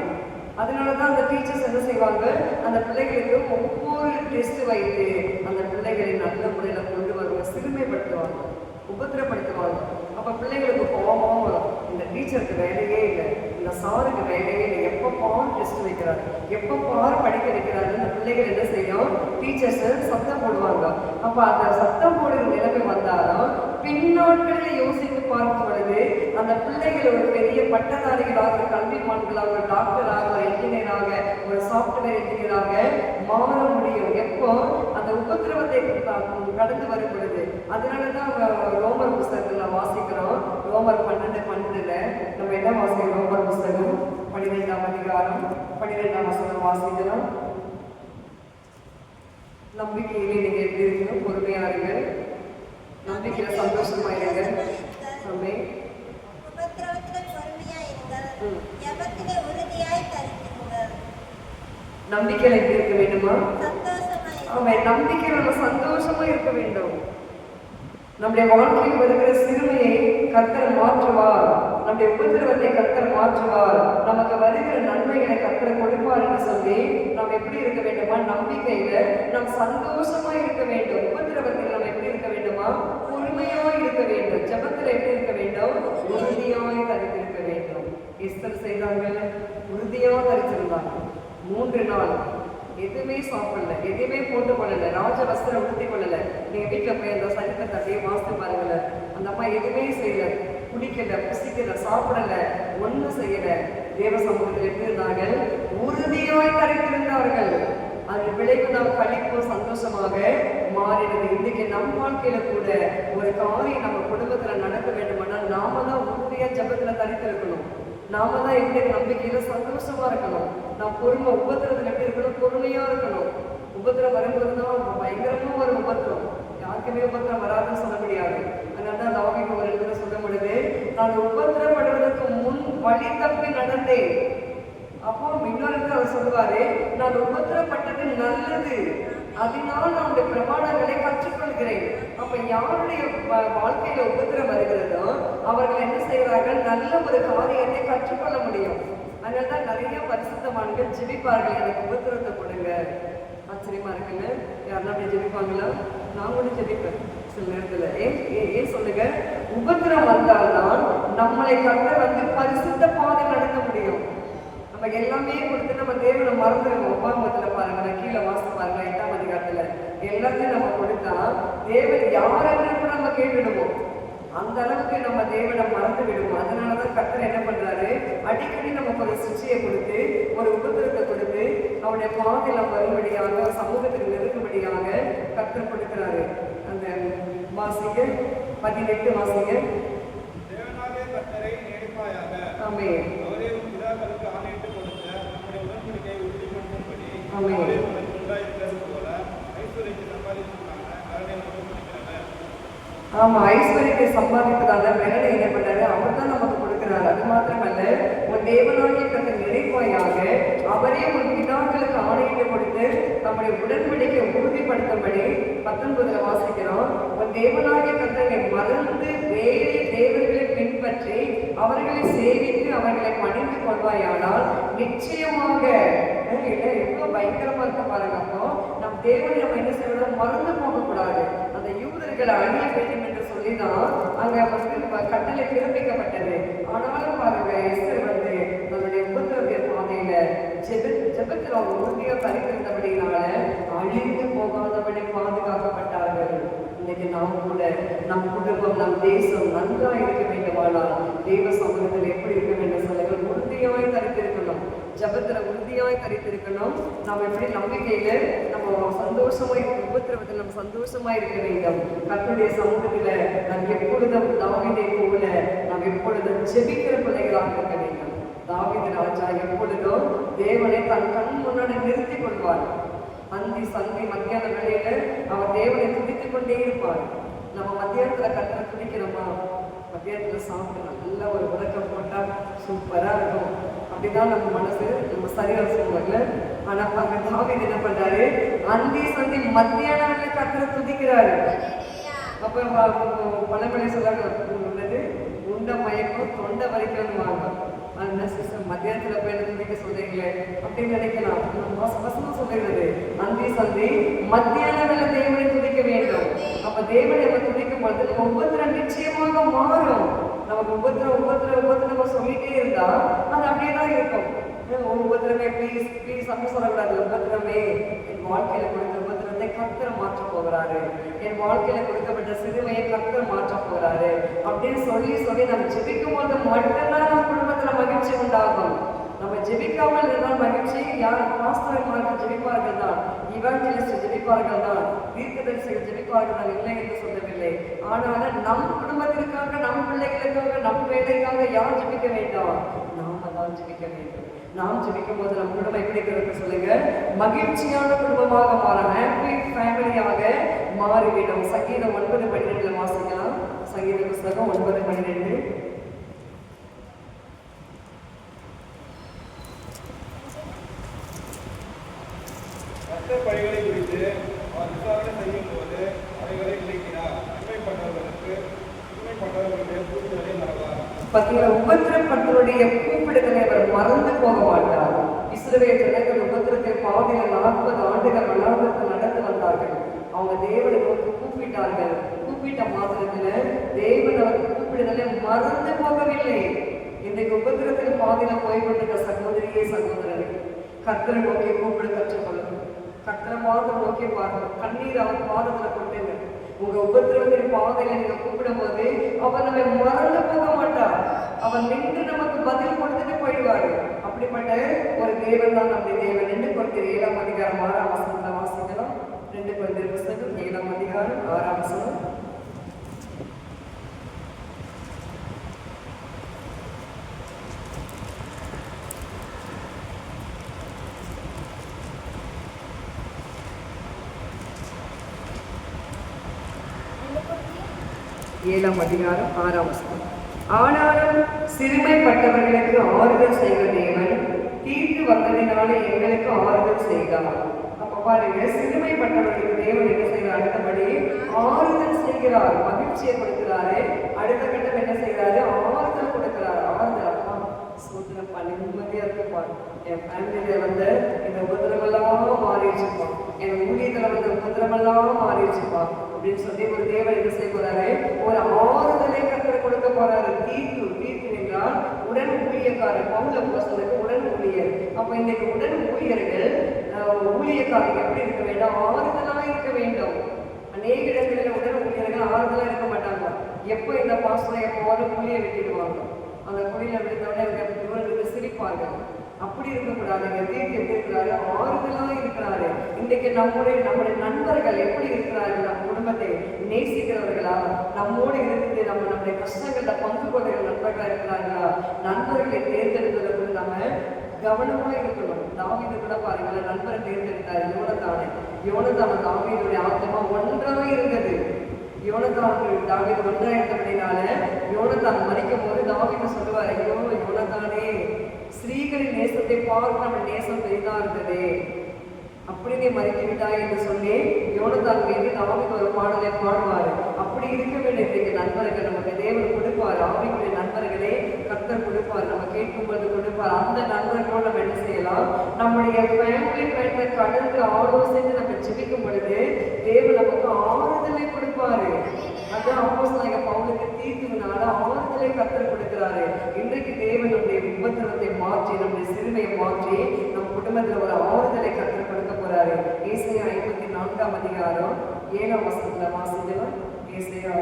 அதனால தான் அந்த டீச்சர்ஸ் என்ன செய்வாங்க, அந்த பிள்ளைகளுக்கு ஒவ்வொரு டெஸ்ட் வைத்து அந்த பிள்ளைகளை நல்ல முறையில் கொண்டு வருவாங்க, சிறுமைப்படுத்துவாங்க, உபத்திரப்படுத்துவாங்க. அப்போ பிள்ளைங்களுக்கு கோபம் வரும், இந்த டீச்சருக்கு வேலையே இல்லை, இந்த சாருக்கு வேலையே இல்லை, எப்போ பார் டெஸ்ட் வைக்கிறாரு, எப்போ பார் படிக்க வைக்கிறாரு. இந்த பிள்ளைகள் என்ன செய்யும், டீச்சர்ஸை சத்தம் போடுவாங்க. அப்போ அந்த சத்தம் போடுற நிலைமை வந்தாலும் பின்னாட்களில் யோசித்து பார்க்கும் பொழுது அந்த பிள்ளைகள் ஒரு பெரிய பட்டதாரிகளாக, ஒரு கல்விமான்களாக, ஒரு டாக்டராக, ஒரு என்ஜினியராக, ஒரு சாஃப்ட்வேர் என்ஜினியராக மாற முடியும். எப்போ அந்த உபத்திரவத்தை கடந்து வரும் பொழுது. அதனாலதான் ரோமர் புஸ்தகத்துல வாசிக்கிறோம். ரோமர் 12:12 நம்ம என்ன வாசிக்கிறோம், ரோமர் புஸ்தகம் 12ஆம் அதிகாரம் 12ஆம் வசனம் வாசிக்கிறோம். நம்பிக்கையிலே நீங்க எப்படி இருக்கணும், பொறுமையா இருங்க, நம்பிக்கையில சந்தோஷமா இருங்க. நம்பிக்கையில எப்படி இருக்க வேண்டுமா? அவன் நம்பிக்கையில நம்ம சந்தோஷமா இருக்க வேண்டும். நம்முடைய வாழ்க்கையில் வருகிற சிறுமையை கர்த்தர் மாற்றுவார், நம்முடைய உபத்திரவத்தை கர்த்தர் மாற்றுவார், நமக்கு வருகிற நன்மைகளை கர்த்தர் கொடுப்பார் என்று சொல்லி நாம் எப்படி இருக்க வேண்டுமா, நம்பிக்கையில நாம் சந்தோஷமா இருக்க வேண்டும். உபத்திரவத்தில் நம்ம எப்படி இருக்க வேண்டுமா, பொறுமையாய் இருக்க வேண்டும். ஜெபத்தில் எப்படி இருக்க வேண்டும், உறுதியாய் தரித்திருக்க வேண்டும். எஸ்தர் செய்தார்கள், உறுதியாக தரித்திருந்தாங்க. 3 நாள் எதுவுமே சாப்பிடல, எதுவுமே போட்டு கொள்ளல, ராஜ வஸ்திரம் உடுத்தி கொள்ளல. நீங்க வீட்டுல போய் அந்த சரித்திரத்தை அப்படியே வாசித்து பாருங்கள. அந்த அம்மா எதுவுமே செய்யல, குடிக்கல, புசிக்கல, சாப்பிடல, ஒன்றும் செய்யல. தேவ சமூகத்தில் எப்படி இருந்தார்கள், உறுதியாய் தரித்திருந்தார்கள். அது விளைவுதான் கழிப்பும் சந்தோஷமாக மாறிடுது. இன்னைக்கு நம் வாழ்க்கையில கூட ஒரு காரியம் நம்ம குடும்பத்துல நடக்க வேண்டுமானால் நாம தான் உறுதியா ஜெபத்துல தரித்திருக்கணும். நாம தான் எப்படி நம்பிக்கையில சந்தோஷமா இருக்கணும். நாம் பொறுமை உபத்திரத்துல எப்படி இருக்கணும், பொறுமையா இருக்கணும். உபத்திரம் வரும்போதுதான் பயங்கரமா ஒரு உபத்திரம், யாருக்குமே உபத்திரம் வராதுன்னு சொல்ல முடியாது. அதனால தாவீது ஒரு இடத்துல சொல்லும் பொழுது, நான் உபத்திரப்படுவதற்கு முன் வழி தப்பி நடந்தேன். அப்போ இன்னொரு அவர் சொல்லுவாரு, நான் உபத்திரப்பட்டது நல்லது, அதனால் நான் அந்த பிரமாணங்களை கற்றுக்கொள்கிறேன். அப்ப யாருடைய வாழ்க்கையில உபத்திரம் வருகிறதோ அவர்கள் என்ன செய்கிறார்கள், நல்ல ஒரு காரியத்தை கற்றுக்கொள்ள முடியும். அதனால்தான் நிறைய பரிசுத்தவான்கள் ஜெபிப்பார்கள், எனக்கு உபத்திரத்தை கொடுங்க. ஆச்சரியமா இருக்குங்க. யாருன்னா அப்படி ஜெபிப்பாங்களா? நான் கூட ஜெபிப்பேன் சில நேரத்துல. ஏன் சொல்லுங்க, உபத்திரம் வந்தால்தான் நம்மளை கர்த்தர் வந்து பரிசுத்த பாதை நடத்த முடியும். நம்ம எல்லாமே கொடுத்து நம்ம தேவனை மறந்துடுவோம். உபாகமத்துல பாருங்க, நான் கீழே வாசித்து பாருங்க 8ஆம் அதிகாரத்துல எல்லாத்தையும் நம்ம கொடுத்தா தேவன் யாரென்னு கூட நம்ம கேட்டுடுவோம். அந்த அளவுக்கு நம்ம தேவனை மறந்து விடுவோம். அதனாலதான் கர்த்தர் என்ன பண்றாரு, அடிக்கடி நமக்கு ஒரு சிக்ஷையை கொடுத்து ஒரு உபத்திரத்தை கொடுத்து அவருடைய பாதையில வரும்படியாக சமூகத்துக்கு நெருங்கும்படியாக கர்த்தர் கொடுக்கிறாரு. அந்த வாசிங்க 18 வாசிங்க. தேவனாகிய கர்த்தரை நினைப்பாயாக. ஆமென். அவரே உன் பிதாக்களுக்கு ஆணையிட்டு கொடுத்த நம்முடைய உடன்படிக்கையை உறுதிப்படுத்தும்படி ஆமென். அவரே உனக்கு உண்டாயிருக்கிறது போல ஐஸ்வர்யத்தை சம்பாதிச்சிருக்காங்க கருணை உறுதிப்படுத்துகிறார். ஆமா, ஐஸ்வர்யத்தை சம்பாதிப்பதால பெறனை என்ன பண்றாரு, அவர் தான் நமக்கு கொடுக்கிறார். அது மாத்திரமல்ல, உன் தேவனாகிய கர்த்தர் நினைப்பாயாக அவரே உன் பிதாக்களுக்கு ஆணையிட்டு கொடுத்து நம்முடைய உடன்படிக்கை உறுதிப்படுத்தும்படி 19 வாசிக்கிறோம். உன் தேவனாகிய கர்த்தரை மறந்து வேறு தேவர்களை பின்பற்றி அவர்களை சேவித்து அவர்களை பணிந்து கொள்வாயானால் நிச்சயமாக, எவ்வளவு பயங்கரமா இருக்க பாருங்க. அப்போ நம் தேவனை நம்ம என்ன செய்யணும், மறந்து போகக்கூடாது. அந்த யூதர்களை அழிய வேண்டும் என்று சொல்லிதான் அங்க கட்டளை பிறப்பிக்கப்பட்டது. ஆனாலும் பாருங்க, எஸ்தர் வந்து தன்னுடைய உபத்திரத்திய பாதையில ஜெபத்தில் அவங்க உறுதியா தரித்திருந்தபடினால அழிந்து போகாதபடி பாதுகாக்கப்பட்டார்கள். இன்னைக்கு நாம் கூட நம் குடும்பம், நம் தேசம் நன்றா இருக்க வேண்டுமானால் தேவ சமூகத்தில் எப்படி இருக்க வேண்டும் சொல்லுங்கள், உறுதியாய் தரித்திருக்கணும். ஜபத்துல உறுதியாய் தரித்திருக்கணும். நாம் எப்படி நம்பிக்கையில நம்ம சந்தோஷமா இருக்க, உபத்திரவத்தில் நம்ம சந்தோஷமா இருக்க வேண்டும். கர்த்தருடைய சமூகத்துல நாம் எப்பொழுதும் தாவீதை போல நாம் எப்பொழுதும் ஜெபிக்கிற பிள்ளைகளாக இருக்க வேண்டும். தாவீது ராஜா எப்பொழுதும் தேவனை தன் கண் முன்னாடி நிறுத்திக் கொள்வார். அந்தி சந்தி மத்தியான வேளையில அவர் தேவனை துதித்துக் கொண்டே இருப்பார். நம்ம மத்தியானத்துல கர்த்தரை துதிக்கிறோமா? மத்தியானத்துல சாப்பிட்டு நல்ல ஒரு உறக்கம் போட்டா சூப்பரா இருக்கும். அப்படிதான் நம்ம மனசு, நம்ம சரீரம் சொல்லுவாங்கல்ல. ஆனா அங்க தாவீது என்ன பண்றாரு, அந்தி சந்தி மத்தியான வேளையில கர்த்தரை துதிக்கிறாரு. அப்ப பழமொழி சொல்றாங்க, உள்ளது உண்ட மயக்கம் தொண்டை வரைக்கும் வாங்க. அது சிஸ்டம் மத்தியானத்துல போய் துதிக்க சொல்றீங்களே அப்படின்னு நினைக்கலாம். வசனம் சொல்லுகிறது, அந்தி சந்தி மத்தியான வேளை தேவனை துதிக்க வேண்டும். அப்ப தேவனை நம்ம துதிக்கும் பொழுது நம்ம உபத்திரம் நிச்சயமாக மாறும். நமக்கு உபத்திரம் நம்ம சொல்லிட்டே இருந்தா அது அப்படியே தான் இருக்கும். உபத்திரமே ப்ளீஸ் ப்ளீஸ் அப்படி சொல்லக்கூடாது. உபத்திரமே என் வாழ்க்கையில கொடுத்த உபத்திரத்தை கர்த்தர் மாற்ற போகிறாரு, என் வாழ்க்கையில கொடுக்கப்பட்ட சிறுமையை கர்த்தர் மாற்ற போகிறாரு அப்படின்னு சொல்லி நம்ம ஜெபிக்கும் போது மட்டும்தான் நம்ம குடும்பத்துல மகிழ்ச்சி உண்டாகும். நம்ம ஜெபிக்காமல் இருந்தால் மகிழ்ச்சி யார்? பாஸ்டர்மார்கள் ஜெபிப்பார்கள் தான், இவாஞ்சலிஸ்ட் ஜெபிப்பார்கள் தான், தீர்க்கதரிசிகள் ஜெபிப்பார்கள் தான், இல்லை என்று சொல்லவில்லை. ஆனாலும் நம் குடும்பத்திற்காக, நம் பிள்ளைகளுக்காக, நம் வேலைக்காக யார் ஜெபிக்க வேண்டாம்? நாம தான் ஜெபிக்க வேண்டும். நாம் ஜெபிக்கும் போது நம் குடும்பம் எப்படி இருக்கிறது சொல்லுங்க, மகிழ்ச்சியான குடும்பமாக மாற, ஹாப்பி ஃபேமிலியாக மாறிவிடும். சங்கீதம் 9:12 வாசிக்கலாம். சங்கீத புஸ்தகம் 9:12. பழிகளை குறித்து அவர் விசாரணை செய்யும் போது அவைகளை விளக்கினார். உண்மைப்பட்டவர்களுடைய கூப்பிடுதலை மறவார். உபத்திரப்பட்டவருடைய கூப்பிடுதலை அவர் மறந்து போக மாட்டார். இஸ்ரவேல் ஜனங்கள் உபத்திரத்தில் பாதையில் 40 ஆண்டுகள் வனாந்தரத்தில் நடந்து வந்தார்கள். அவங்க தேவனை நோக்கி கூப்பிட்டார்கள். கூப்பிட்ட மாத்திரத்துல தேவன் அவர் கூப்பிடுதலை மறந்து போகவில்லை. இன்றைக்கு உபத்திரத்தில் பாதையில போய்கொண்டிருக்க சகோதரியே சகோதரரை கர்த்தரை நோக்கி கூப்பிட கற்றுக்கொள்ளும். கர்த்தரை பாதம் நோக்கி பாருங்க, கண்ணீர் அவர் பாதத்துல கொண்டுங்க. உங்க உபத்திரவத்தின் பாதையில நீங்க கூப்பிடும் போது அவர் நம்மை மறந்து போக மாட்டார். அவர் நின்று நமக்கு பதில் கொடுத்துட்டு போயிடுவாரு. அப்ப அப்படிப்பட்ட ஒரு தேவன் தான் நம்முடைய தேவன். 2 கொரிந்தியர் 7ஆம் அதிகாரம் 6ஆம் வசனத்தை வாசிக்கலாம். 2 கொரிந்தியர் புத்தகம் 7ஆம் அதிகாரம் 6ஆம் வசனம். ஏழாம் அதிகாரம் 6ஆம் வசனம். ஆனாலும் சிறுமைப்பட்டவர்களுக்கு ஆறுதல் செய்கிற தேவன் தீர்த்து வந்ததினாலே எங்களுக்கு ஆறுதல் செய்தார். அப்ப பாருங்க, சிறுமைப்பட்டவர்களுக்கு தேவன் என்ன செய்கிறார்? அடுத்தபடி ஆறுதல் செய்கிறார், மகிழ்ச்சியை கொடுக்கிறாரு. அடுத்த கட்டம் என்ன செய்கிறாரு? ஆறுதல் கொடுக்கிறார். ஆறுதல், அப்பா சூத்திரம் பண்ணி நிம்மதியா இருக்குப்பா, என் ஃபேமிலியில வந்து இந்த உபதிரமெல்லாம் மாறிடுச்சுப்பா, என் ஊழியத்துல வந்து உபதிரமெல்லாம் மாறிடுச்சுப்பா அப்படின்னு சொல்லி ஒரு தேவன் என்ன செய்ய போறாரு? ஒரு ஆறுதலை கற்றுக் கொடுக்க போறாரு. தீர்த்து என்றால் உடன் ஊழியக்காரர். பவுல் அப்போஸ்தலருக்கு உடன் ஊழியர். அப்ப இன்னைக்கு உடன் ஊழியர்கள் ஊழியக்காரர்கள் எப்படி இருக்க வேண்டும்? ஆறுதலா இருக்க வேண்டும். அநேக இடங்களில் உடன் ஊழியர்கள் ஆறுதலா இருக்க மாட்டாங்க. எப்போ இந்த பாஸ்டரை எப்போவாலும் ஊழியை விட்டுடுவாங்க. அந்த குழியில விழுந்தவொடனே சிரிப்பாங்க. அப்படி இருக்கக்கூடாதுங்க. தீர்த்து எப்படி இருக்கிறாரு? ஆறுதலா இருக்கிறாரு. இன்றைக்கு நம்முடைய நண்பர்கள் எப்படி இருக்கிறார்கள்? நம்ம குடும்பத்தை நேசிக்கிறவர்களா? நம்மோடு இருந்து நம்முடைய கஷ்டங்கள்ல பங்கு கொள்கிற நண்பர்களா இருக்கிறார்களா? நண்பர்களை தேர்ந்தெடுப்பதற்கு நம்ம கவனமா இருக்கணும். தாவீது கூட பாருங்களேன், நண்பரை தேர்ந்தெடுத்தார். யோனத்தான் தாவீதுடைய ஆத்மா ஒன்றாக இருந்தது. தாவீது ஒன்றா இருந்தபடினால யோனத்தான் மறிக்கும் போது தாவீது சொல்லுவார், ஐயோ யோனத்தானே, ஸ்ரீகளின் நேசத்தை பார்த்து நம்ம நேசம் பெரிதா இருந்தது, அப்படி நீ மறித்து விட்டாய் என்று சொல்லி யோனத்தான் மீது தாவீது ஒரு பாடலை பாடுவார். அப்படி இருக்க வேண்டிய நண்பர்கள் நமக்கு தேவன் கொடுப்பார். ஆவிக்குரிய நண்பர்களே கர்த்தர் கொடுப்பார். நம்ம கேட்கும்போது கொடுப்பார். அந்த நண்பர்களோடு நம்ம என்ன செய்யலாம்? நம்முடைய ஃபேமிலி மேட்டரை கடந்து ஆலோசனை நம்ம ஜெபிக்கும் பொழுது தேவன் நமக்கு ஆறுதலை கொடுப்பாரு. அதான் அப்போஸ்தலனாகிய பவுலுக்கு தீர்த்துனால ஆறுதலை கர்த்தர் கொடுக்கிறாரு. இன்றைக்கு தேவன் நம்முடைய உபத்திரத்தை மாற்றி, நம்முடைய சிறுமையை மாற்றி, நம் குடும்பத்தில் ஒரு ஆறுதலை கர்த்தர் கொடுக்க போறாரு. ஏசாயா 54ஆம் அதிகாரம் 7ஆம் வசனத்துல வாசிக்கலாம். ஏசாயா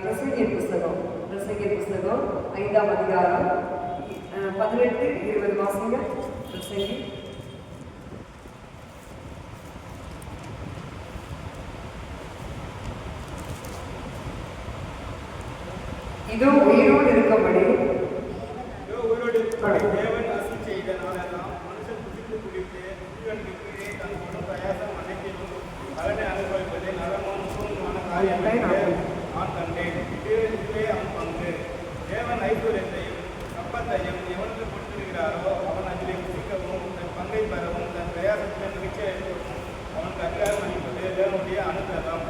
பிரசங்கியர் புஸ்தகம் 5ஆம் அதிகாரம் 18-20 வாசிங்க. பிரசங்கி இதோ உயிரோடு இருக்கும்படி தேவன் அருள் செய்த நாளெல்லாம் மனுஷன் புசித்து குடித்து ஜீவனுக்கு தன் பிரயாசம் அனைத்திலும் பலனை அனுபவிப்பதை நலமும் சுகமான காரியங்களை நான் கண்டேன். இதுவே அவன் பங்கு. தேவன் ஐஸ்வர்யத்தையும் சம்பத்தையும் எவனுக்கு கொடுத்திருக்கிறாரோ அவன் அதிலே புசிக்கவும் தன் பங்கை பெறவும் தன் பிரயாசத்திலே மகிழ்ச்சியை ஏற்படும் அவனுக்கு அதிகாரம் அளிப்பது தேவனுடைய அனுகிரகம்.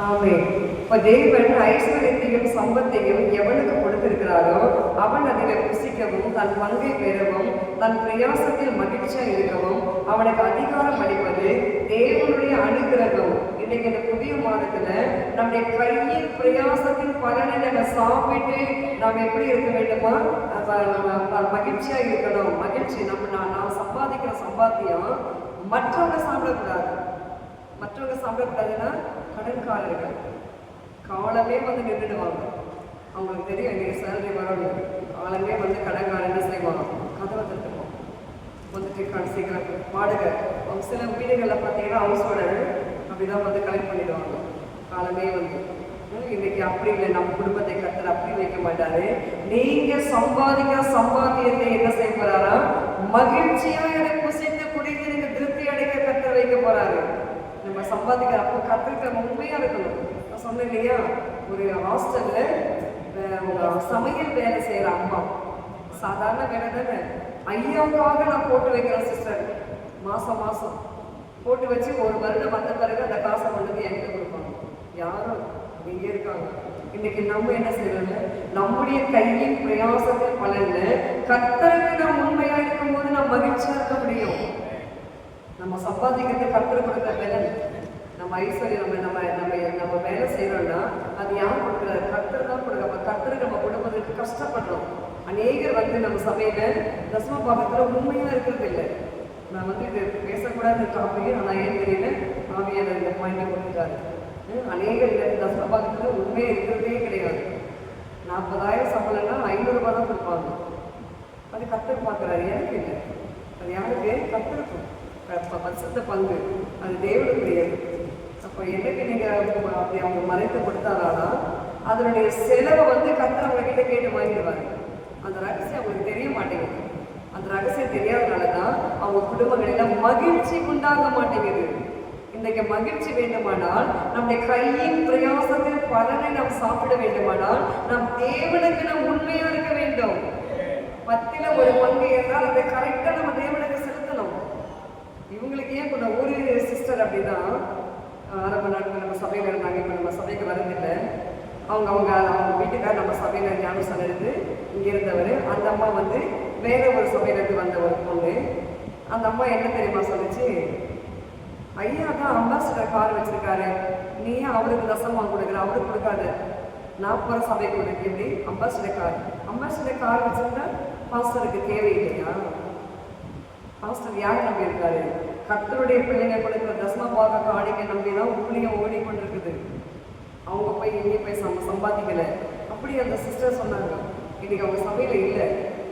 ஆமென். இப்ப தேவன் ஐஸ்வர்யத்தையும் சம்பத்தையும் எவனுக்கு கொடுத்திருக்கிறாரோ அவன் அதில் புசிக்கவும் தன் பங்கை பெறவும் தன் பிரயாசத்தில் மகிழ்ச்சியா இருக்கவும் அவனுக்கு அதிகாரம் அளிப்பது தேவனுடைய அனுகிரகம். இன்னைக்கு இந்த புதிய மாதத்துல நம்முடைய கையில் பிரயாசத்தின் பலனை நம்ம சாப்பிட்டு நாம் எப்படி இருக்க வேண்டுமா? மகிழ்ச்சியா இருக்கணும். மகிழ்ச்சி நான் சம்பாதிக்கிற சம்பாத்தியம் மற்றவங்க சாப்பிடக்கூடாது. மற்றவங்க சாப்பிடக்கூடாதுன்னா கடன்காரர்கள் காலமே வந்து நின்றுடுவாங்க. அவங்களுக்கு தெரியும் இன்னைக்கு சேலரி வரணும். காலமே வந்து கடன்காரன் என்ன செய்வாங்க? கதவை தட்டுவோம் வந்துட்டு சீக்கிரம் வாடகை. சில வீடுகளில் பார்த்தீங்கன்னா ஹவுஸோட அப்படிதான் வந்து கலெக்ட் பண்ணிடுவாங்க. காலமே வந்து இன்னைக்கு அப்படி இல்லை. நம்ம குடும்பத்தை கர்த்தர் அப்படி வைக்க மாட்டாரு. நீங்க சம்பாதிக்கிற சம்பாத்தியத்தை என்ன செய்ய போறாரா? மகிழ்ச்சியா எனக்கு புசித்து குடித்து நீங்க திருப்தி அடைக்க கர்த்தர் வைக்க போறாரு. நம்ம சம்பாதிக்கிற அப்போ கற்றுக்கிட்ட உண்மையா இருக்கணும். நான் சொன்னேன் இல்லையா, ஒரு ஹாஸ்டல்ல சமையல் வேலை செய்யற அம்மா, சாதாரண வேலை தானே, ஐயாவுக்காக நான் போட்டு வைக்கிறேன் சிஸ்டர். மாசம் போட்டு வச்சு ஒரு வருடம் வந்த பிறகு அந்த காசை கொண்டு வந்து என்கிட்ட கொடுப்பாங்க. யாரும் இங்கே இருக்காங்க. இன்னைக்கு நம்ம என்ன செய்யறோம்ல, நம்முடைய கையின் பிரயாசத்தில் பலன்ல கர்த்தருக்கு நாம் உண்மையா இருக்கும் போது நாம் மகிழ்ச்சியா இருக்க முடியும். நம்ம சம்பாதிக்கிறது கர்த்தர் கொடுக்குற பலன். நம்ம ஐஸ்வர்யம் நம்ம வேலை செய்யறோம்னா அது யார் கொடுக்குறாரு? கர்த்தர் தான் கொடுக்குற. அப்ப கர்த்தருக்கு நம்ம கொடுப்பதற்கு கஷ்டப்படுறோம். அநேகர் வந்து நம்ம சபையில தசம பாகத்துல உண்மையா இருக்கிறது இல்லை. நான் வந்து இது பேசக்கூடாது டாபிக், ஆனால் ஏன் தெரியல, ஆவியார் இந்த பாயிண்ட் கொடுத்துட்டாரு. அநேகர் இந்த தசம பாகத்துல உண்மையா இருக்கிறதே கிடையாது. 40,000 சம்பளம்னா 500 ரூபாய் தான் கொடுப்பாங்க. அது கர்த்தர் பார்க்குறாரு, எனக்கு இல்லை. அது யாருக்கு? கர்த்தருக்கும். பரிசுத்த பங்கு அது தேவனுக்குரியது. அப்போ என்னைக்கு நீங்கள் அப்படி அவங்க மறைத்து கொடுத்தாங்கன்னா அதனுடைய செலவை கர்த்தர் அவங்க கிட்ட கேட்டு வாங்கிடுவாங்க. அந்த ரகசியம் அவங்களுக்கு தெரிய மாட்டேங்குது. அந்த ரகசியம் தெரியாதனால தான் அவங்க குடும்பங்களில் மகிழ்ச்சி உண்டாக மாட்டேங்குது. இன்றைக்கு மகிழ்ச்சி வேண்டுமானால் நம்முடைய கையின் பிரயாசத்தில் பலனை நாம் சாப்பிட வேண்டுமானால் நம் தேவனுக்கு நாம் உண்மையா இருக்க வேண்டும். 10ல் 1 பங்கு என்றால் அதை கரெக்டாக நம்ம தேவனுக்கு செலுத்தணும். இவங்களுக்கு ஏன் கூட ஒரு சிஸ்டர் அப்படிதான் ஆரம்ப நாட்கள் நம்ம சபையில் இருந்தாங்க. இப்போ நம்ம சபைக்கு வரதில்லை. அவங்க வீட்டுக்கார் நம்ம சபையில் ஞானஸ்தானம் இருந்து இங்கே இருந்தவர். அந்த அம்மா வேற ஒரு சபையிலேருந்து வந்த ஒரு பொண்ணு. அந்த அம்மா என்ன தெரியுமா சொல்லிச்சு, ஐயா தான் அம்பாசிடர் கார் வச்சிருக்காரு, நீ ஏன் அவருக்கு தசமாக கொடுக்குற? அவருக்கு கொடுக்காது, நான் போகிற சபைக்கு கொடுக்கு. எப்படி அம்பாசிடர் கார் வச்சிருந்தா பாஸ்டருக்கு தேவையில்லையா? பாஸ்டர் யார் நம்பி இருக்காரு? கர்த்தருடைய பிள்ளைங்க கொடுக்குற தசம பாக காணிக்க நம்பி தான் ஊழியம் ஓடிக்கொண்டிருக்குது. அவங்க போய் எங்கேயும் போய் சம்பாதிக்கலை. அப்படி அந்த சிஸ்டர் சொன்னாங்க. இன்னைக்கு அவங்க சபையில் இல்லை.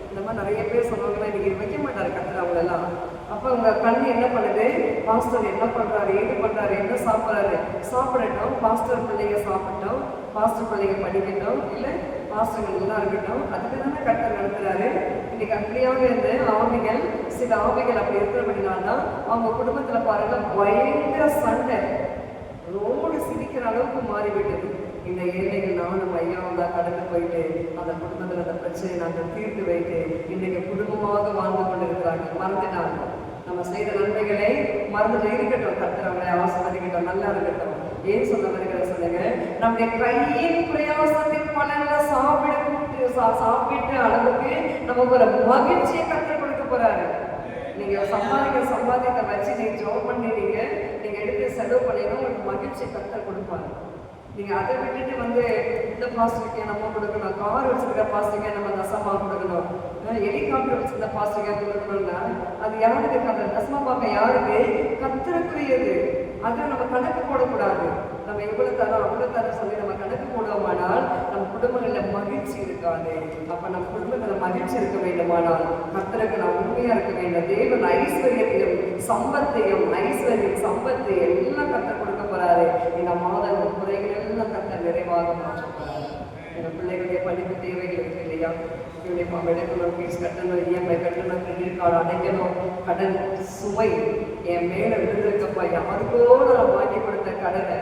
இந்த மாதிரி நிறைய பேர் சொன்னாங்கன்னா இன்னைக்கு வைக்க மாட்டாரு கர்த்தர் அவங்களெல்லாம். அப்போ உங்கள் கண் என்ன பண்ணுது? பாஸ்டர் என்ன பண்ணுறாரு, ஏது பண்ணுறாரு, என்ன சாப்பிட்றாரு, சாப்பிடட்டும். பாஸ்டர் பிள்ளைங்க சாப்பிட்டோம், பாஸ்டர் பிள்ளைங்க படிக்கட்டும், இல்லை பாஸ்டர்கள் நல்லா இருக்கட்டும். அதுக்கு தானே கர்த்தர் நடத்துகிறாரு. இன்னைக்கு அப்படியாக இருந்து ஆவிகள், சில ஆவிகள் அப்படி இருக்கிறபடினால்தான் அவங்க குடும்பத்தில் பாருங்க பயங்கர சண்டை, ரோடு சிரிக்கிற அளவுக்கு மாறிவிட்டது. இந்த ஏழைகள் நானும் ஐயாவும் தான் கடந்து போயிட்டு அந்த குடும்பத்தில் அந்த பிரச்சனையை நாங்கள் தீர்த்து வைத்து இன்றைக்கு குடும்பமாக வாழ்ந்து கொண்டிருக்கிறாங்க. மறந்துட்டாங்க. நம்ம செய்த நன்மைகளை மறந்துட்டு இருக்கட்டும். கர்த்தர் அவங்களை ஆசீர்வதிக்கட்டும், நல்லா இருக்கட்டும். ஏன் சொல்ல வருகிற சொல்லுங்க, நம்முடைய கையின் பிரயாசத்தின் பலன்ல சாப்பிட்டு அளவுக்கு நமக்கு ஒரு மகிழ்ச்சியை கற்றுக் கொடுக்க போறாரு. நீங்க சம்பாதித்த வச்சு நீங்க ஜாப் பண்ணி நீங்க எடுத்து செலவு பண்ணீங்கன்னா உங்களுக்கு மகிழ்ச்சி கற்றுக் கொடுப்பாரு. நீங்க அதை விட்டுட்டு இந்த பாஸ்டருக்கே நம்ம கொடுக்கணும், கார் வச்சிருக்க பாஸ்டருக்கே நம்ம தசமா கொடுக்கணும், ஹெலிகாப்டர் வச்சிருந்த பாஸ்டருக்கே கொடுக்கணும்னா அது யாருக்கு? அந்த தசமா பார்க்க யாருக்கு? கர்த்தருக்குரியது. அதை நம்ம கணக்கு போடக்கூடாது. நம்ம எவ்வளவு தரோம் அவ்வளவு தரம் சொல்லி நம்ம கணக்கு போடுவோமானால் நம்ம குடும்பங்களில் மகிழ்ச்சி இருக்காது. அப்ப நம்ம குடும்பத்தில் மகிழ்ச்சி இருக்க வேண்டுமானால் கர்த்தருக்கு நாம் உண்மையா இருக்க வேண்டும். தேவன் ஐஸ்வர்யத்தையும் சம்பத்தை எல்லாம் கர்த்தர் கொடுக்க போறாரு. இந்த மாதம் குறைகள் எல்லாம் கர்த்தர் நிறைவாக மாற்ற போறாரு. எங்கள் பிள்ளைகளுடைய படிப்பு தேவைகள் இருக்கு இல்லையா? யூனிஃபார்ம் எடுக்கணும், ஃபீஸ் கட்டணும், இஎம்ஐ கட்டணும், கிரெடிட் கார்டு அடைக்கணும். கடன் சுமை என் மேலே விழுந்திருக்கப்பா. யாருக்கோ நான் வாங்கி கொடுத்த கடனை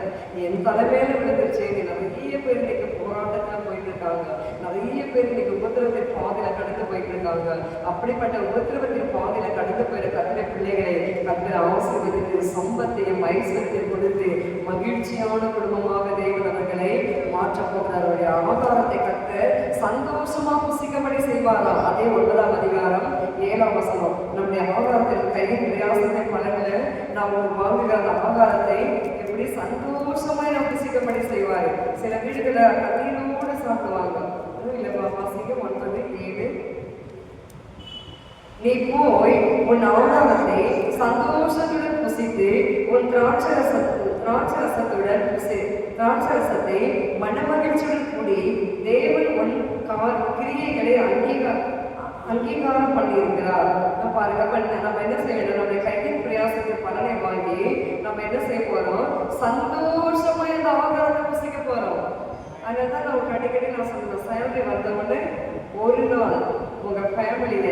என் தலைமையில விழுந்துருச்சு. நிறைய பேர் இன்னைக்கு போராட்டத்தில் போயிட்டு இருக்காங்க. நிறைய பேர் இன்னைக்கு உபத்திரவத்தின் பாதையில கடந்து போயிட்டு இருக்காங்க. அப்படிப்பட்ட உபத்திரவத்தின் பாதையில கடந்து போயிட கர்த்தருடைய பிள்ளைகளை கர்த்தர் ஆசீர்வதித்து சம்பத்தையும் ஐஸ்வர்யத்தையும் கொடுத்து மகிழ்ச்சியான குடும்பமாக தேவன் அவர்களை மாற்றப் போகிறார். அவருடைய ஆகாரத்தை கர்த்தர் சந்தோஷமா புசிக்கும்படி செய்வாராம். அதே 9ஆம் அதிகாரம் 7ஆம் வசனம். நம்முடைய ஆகாரத்தில் கையின் பிரயாசத்தை பலன்களை நாம் வாங்குகிற அந்த ஆகாரத்தை எப்படி சந்தோஷமாய் நாம் புசிக்கும்படி செய்வார். சில வீடுகளை கண்ணீரோடு சாப்பிடுவாங்க. அதுவும் இல்லைப்பா வாசிக்க 9:7. நீ போய் உன் ஆகாரத்தை சந்தோஷத்துடன் புசித்து உன் திராட்சரசத்தை மனமகிழ்ச்சியுடன் கூடி தேவன் உன் கிரியைகளை அங்கீகாரம் பண்ணியிருக்கிறார். பாருங்க, நம்ம என்ன செய்ய வேண்டும்? நம்முடைய கையின் பிரயாசத்தின் பலனை வாங்கி நம்ம என்ன செய்ய போறோம்? சந்தோஷமா இந்த ஆகாரத்தை புசிக்க போறோம். அதனால்தான் நான் அடிக்கடி நான் சொல்றேன், சேலரி வந்தவொடனே ஒரு நாள் உங்க ஃபேமிலியில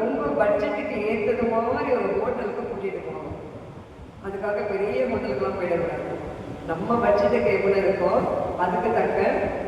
உங்க பட்ஜெட்டுக்கு ஏற்றது மாதிரி ஒரு ஹோட்டலுக்கு கூட்டிட்டு போகணும். அதுக்காக பெரிய ஹோட்டலுக்குலாம் போயிடக்கூடாது. நம்ம பட்ஜெட்டுக்கு எவ்வளோ இருக்கோ அதுக்கு தக்க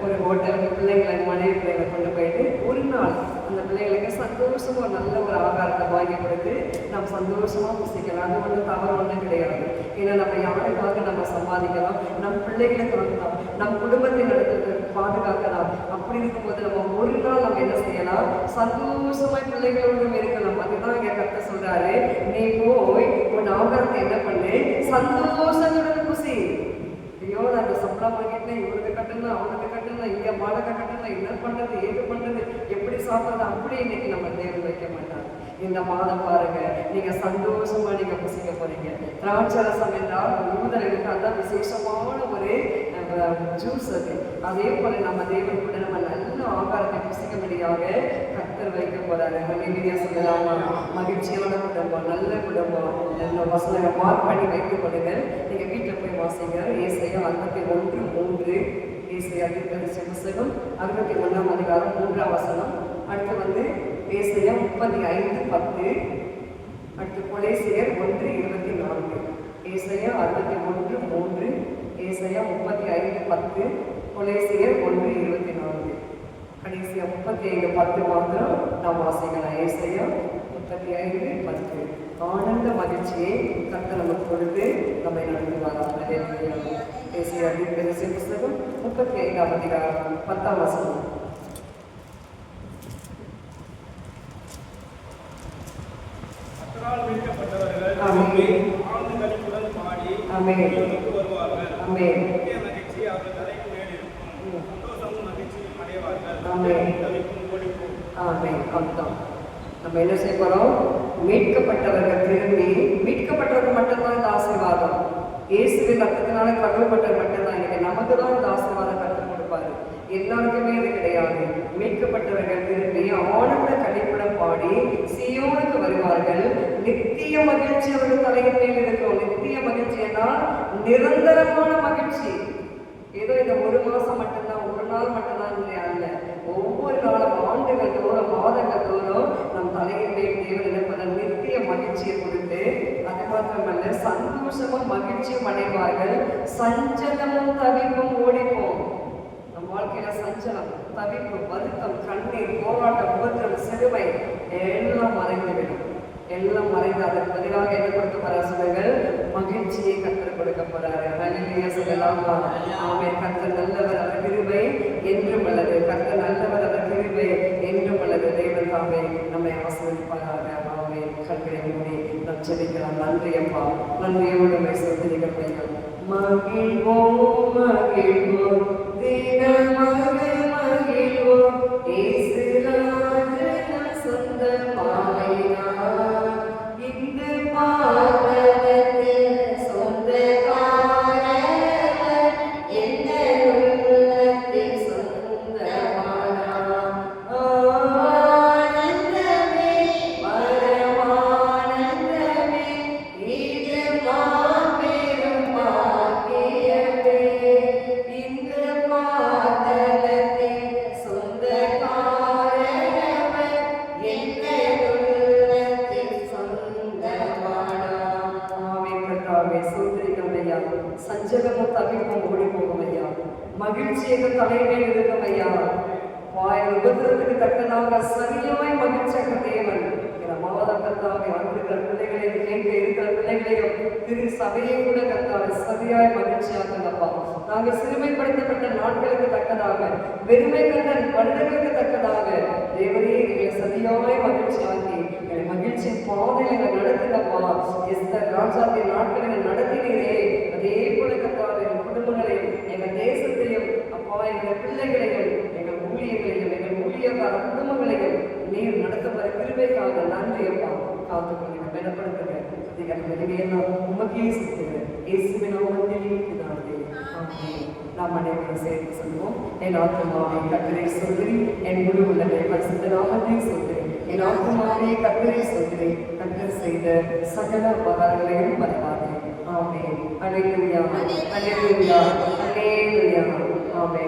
ஒரு ஹோட்டலுக்கு பிள்ளைங்களை மனைவி பிள்ளைங்களை கொண்டு போயிட்டு ஒரு நாள் அந்த பிள்ளைங்களுக்கு சந்தோஷமாக நல்ல ஒரு ஆகாரத்தை வாங்கி கொடுத்து நம்ம சந்தோஷமாக புசிக்கலாம். அது ஒன்றும் தவறு ஒன்றும் கிடையாது. ஏன்னா நம்ம யாருக்காக நம்ம சம்பாதிக்கலாம்? நம் பிள்ளைகளுக்காக தான், நம் குடும்பத்தை நடத்துறது பாதுகாக்கலாம். அப்படி இருக்கும்போது நம்ம ஒரு நாள் நம்ம என்ன செய்யலாம்? சந்தோஷமாய் பிள்ளைகளோடும் இருக்கலாம். அதுதான் இங்கே கர்த்தர் சொல்றாரு, நீ போய் உன் ஆகாரத்தை என்ன பண்ணு? சந்தோஷத்துடன் புசி. ஐயோ நான் அந்த சம்பளம் வாங்கிட்டேன், இவருக்கு கட்டணும், அவனுக்கு கட்டணும், இங்கே வாடகை கட்டணும், என்ன பண்ணுறது, ஏது பண்ணுறது, எப்படி சாப்பிட்றது, அப்படி இன்னைக்கு நம்ம தேர்வு வைக்க மாட்டாங்க. இந்த மாதம் பாருங்க, நீங்க சந்தோஷமா நீங்க புசிக்க போறீங்க. திராட்சை ரசம் என்றால் யூதர்களுக்கு அதான் விசேஷமான ஒரு ஜூஸ் அது. அதே போல நம்ம தேவன் கூட நம்ம நல்ல ஆகாரத்தை புசிக்கும்படியாக கர்த்தர் வைக்க போறாரு. ஹல்லேலூயா சொல்லலாமா? மகிழ்ச்சியான குடும்பம், நல்ல குடும்பம், நல்ல வசனங்களை மார்க் பண்ணி வைத்துக் கொள்ளுங்கள். நீங்க வீட்டில் போய் வாசிங்க. ஏசாயா 61:3, ஏசாயா தீர்க்கதரிசி புத்தகம் 61ஆம் அதிகாரம் 3ஆம் வசனம். அடுத்து ஏசாயா 35:10, அடுத்து கொலேசியர் 1:24. ஏசாயா 61:3, ஏசாயா 35:10, கொலேசியர் 1:24. கடைசியா 35:10 மாத்திரம் நாம் வாசிக்கலாம். ஏசாயா 35:10. ஆனந்த மகிழ்ச்சியை கர்த்தர் நமக்கு கொடுத்து நம்மை நடத்துவாராக. ஏசாயா தீர்க்கதரிசி புத்தகம் 35ஆம் அதிகாரம் 10ஆம் வசனம். நம்ம என்ன செய்ய போறோம்? மீட்கப்பட்டவர்கள் திரும்பி, மீட்கப்பட்டவர்கள் மட்டும்தான் இந்த ஆசீர்வாதம். இயேசுவின் ரத்தத்தினால கழுவப்பட்டது மட்டும்தான். இன்னைக்கு நமக்கு தான் இந்த ஆசீர்வாதம் கற்றுக் கொடுப்பாரு. எல்லாருக்குமே அது கிடையாது. மீட்கப்பட்டவர்கள் திரும்பி ஆனந்த களிப்புடன் பாடி சீயோனுக்கு வருவார்கள். நித்திய மகிழ்ச்சி அவர்கள் தலையின் மேல் இருக்கும். நித்திய மகிழ்ச்சி என்றால் நிரந்தரமான மகிழ்ச்சி. ஏதோ இந்த ஒரு மாசம் மட்டும்தான், ஒரு நாள் மட்டும்தான் அல்ல. ஒவ்வொரு நாளும், ஆண்டுகள் தோறும், மாதங்கள் தோறும் நம் தலையின் மேல் தேவன் நினைப்பதன் நித்திய மகிழ்ச்சியை கொடுத்து, அது மாத்திரமல்ல சந்தோஷமும் மகிழ்ச்சியும் அடைவார்கள். சஞ்சலமும் தவிப்பும் ஓடிப்போம். நம் வாழ்க்கையில சஞ்சலம், தவிப்பு, வருத்தம், கண்ணீர், போராட்டம், உபத்திரம், சிறுமை எல்லாம் மறைந்துவிடும். எல்லாம் மறைந்து அதற்கு பதிலாக என்ன கொடுக்க போறாரு சொல்லுங்கள்? மகிழ்ச்சியை கற்றுக் கொடுக்க போறாரு. ஹல்லேலூயா சொல்லலாமா? ஆமென். கர்த்தர் நல்லவர், அவர் கிருபை என்றும் உள்ளது. கர்த்தர் நல்லவர், அவர் கிருபை என்றும் உள்ளது. தேவன் தாமே நம்மை ஆசீர்வதிப்பாராக. ஆமென். கண்களை மூடி நாம் ஜெபிக்கலாம். நன்றி அப்பா, நன்றியோடு நம்மை சோதனைகள் மகிழ்வோம் மகிழ்வோம் தினமாக மகிழ்வோம் இயேசு ராஜன் சொந்தமாயினார். இந்த பாவத்தில் சொந்தக்காரர் என்ன உள்ளத்தில் சொந்தமானார். ஆனந்தமே பரமானந்தமே இது மாபெரும் பாக்கியமே. இந்த பாதலத்தில் சொந்தக்காரர் என்ன உள்ளத்தில் சொந்தமானார். ஆமென். கர்த்தாவே சோதரிக்கிறோம் ஐயா. சஞ்சலமும் தவிப்பும் ஓடி போகும் ஐயா. மகிழ்ச்சி எங்கள் தலைமையில் இருக்கும் ஐயா. உபத்திரத்துக்கு தக்கதாக சரியாய் மகிழ்ச்சியாக தேவன் மாதக்கத்தாக வந்திருக்கிற பிள்ளைகளையும் கேட்க இருக்கிற பிள்ளைகளையும் திரு சபையை கூட கத்தாக சரியாய் மகிழ்ச்சியாக்குங்கப்பா. நாங்கள் சிறுமைப்படுத்தப்பட்ட நாட்களுக்கு தக்கதாக, வெறுமை கண்ட வருடங்களுக்கு தக்கதாக தேவனே எங்களை சரியாய் மகிழ்ச்சியாக்கி எங்களை மகிழ்ச்சி பாதையில் எங்களை நடத்துங்கப்பா. எஸ்தர் ராஜாத்தின் நாட்களில் நடத்தினீரே, அதே போல கத்தாக எங்கள் குடும்பங்களையும் எங்கள் தேசத்தையும் அப்பா எங்கள் பிள்ளைகளையும் எங்கள் ஊழியர்களையும் எங்கள் ஊழியக்கார குடும்பங்களையும் நீர் நடத்த வர கிருபைக்காக நன்றி அப்பா. காத்துக்கொள்ளுங்க, பலப்படுத்துங்க. எல்லாம் உமக்கே செலுத்துகிறேன். இயேசுவின் நாமத்திலே பிதாவே, ஆமென். நாம் அனைவரும் சேர்த்து சொல்வோம். என் ஆத்துமாவே கர்த்தரை சொல்கிறி, என் முழு உள்ளத்தை பரிசுத்த நாமத்தை சொல்கிறேன். என் ஆத்துமாவே கர்த்தரை சொல்கிறேன், கர்த்தர் செய்த சகல உபகாரங்களையும் மறவாதே. ஆமென். அல்லேலூயா, அல்லேலூயா, அல்லேலூயா. ஆமென்.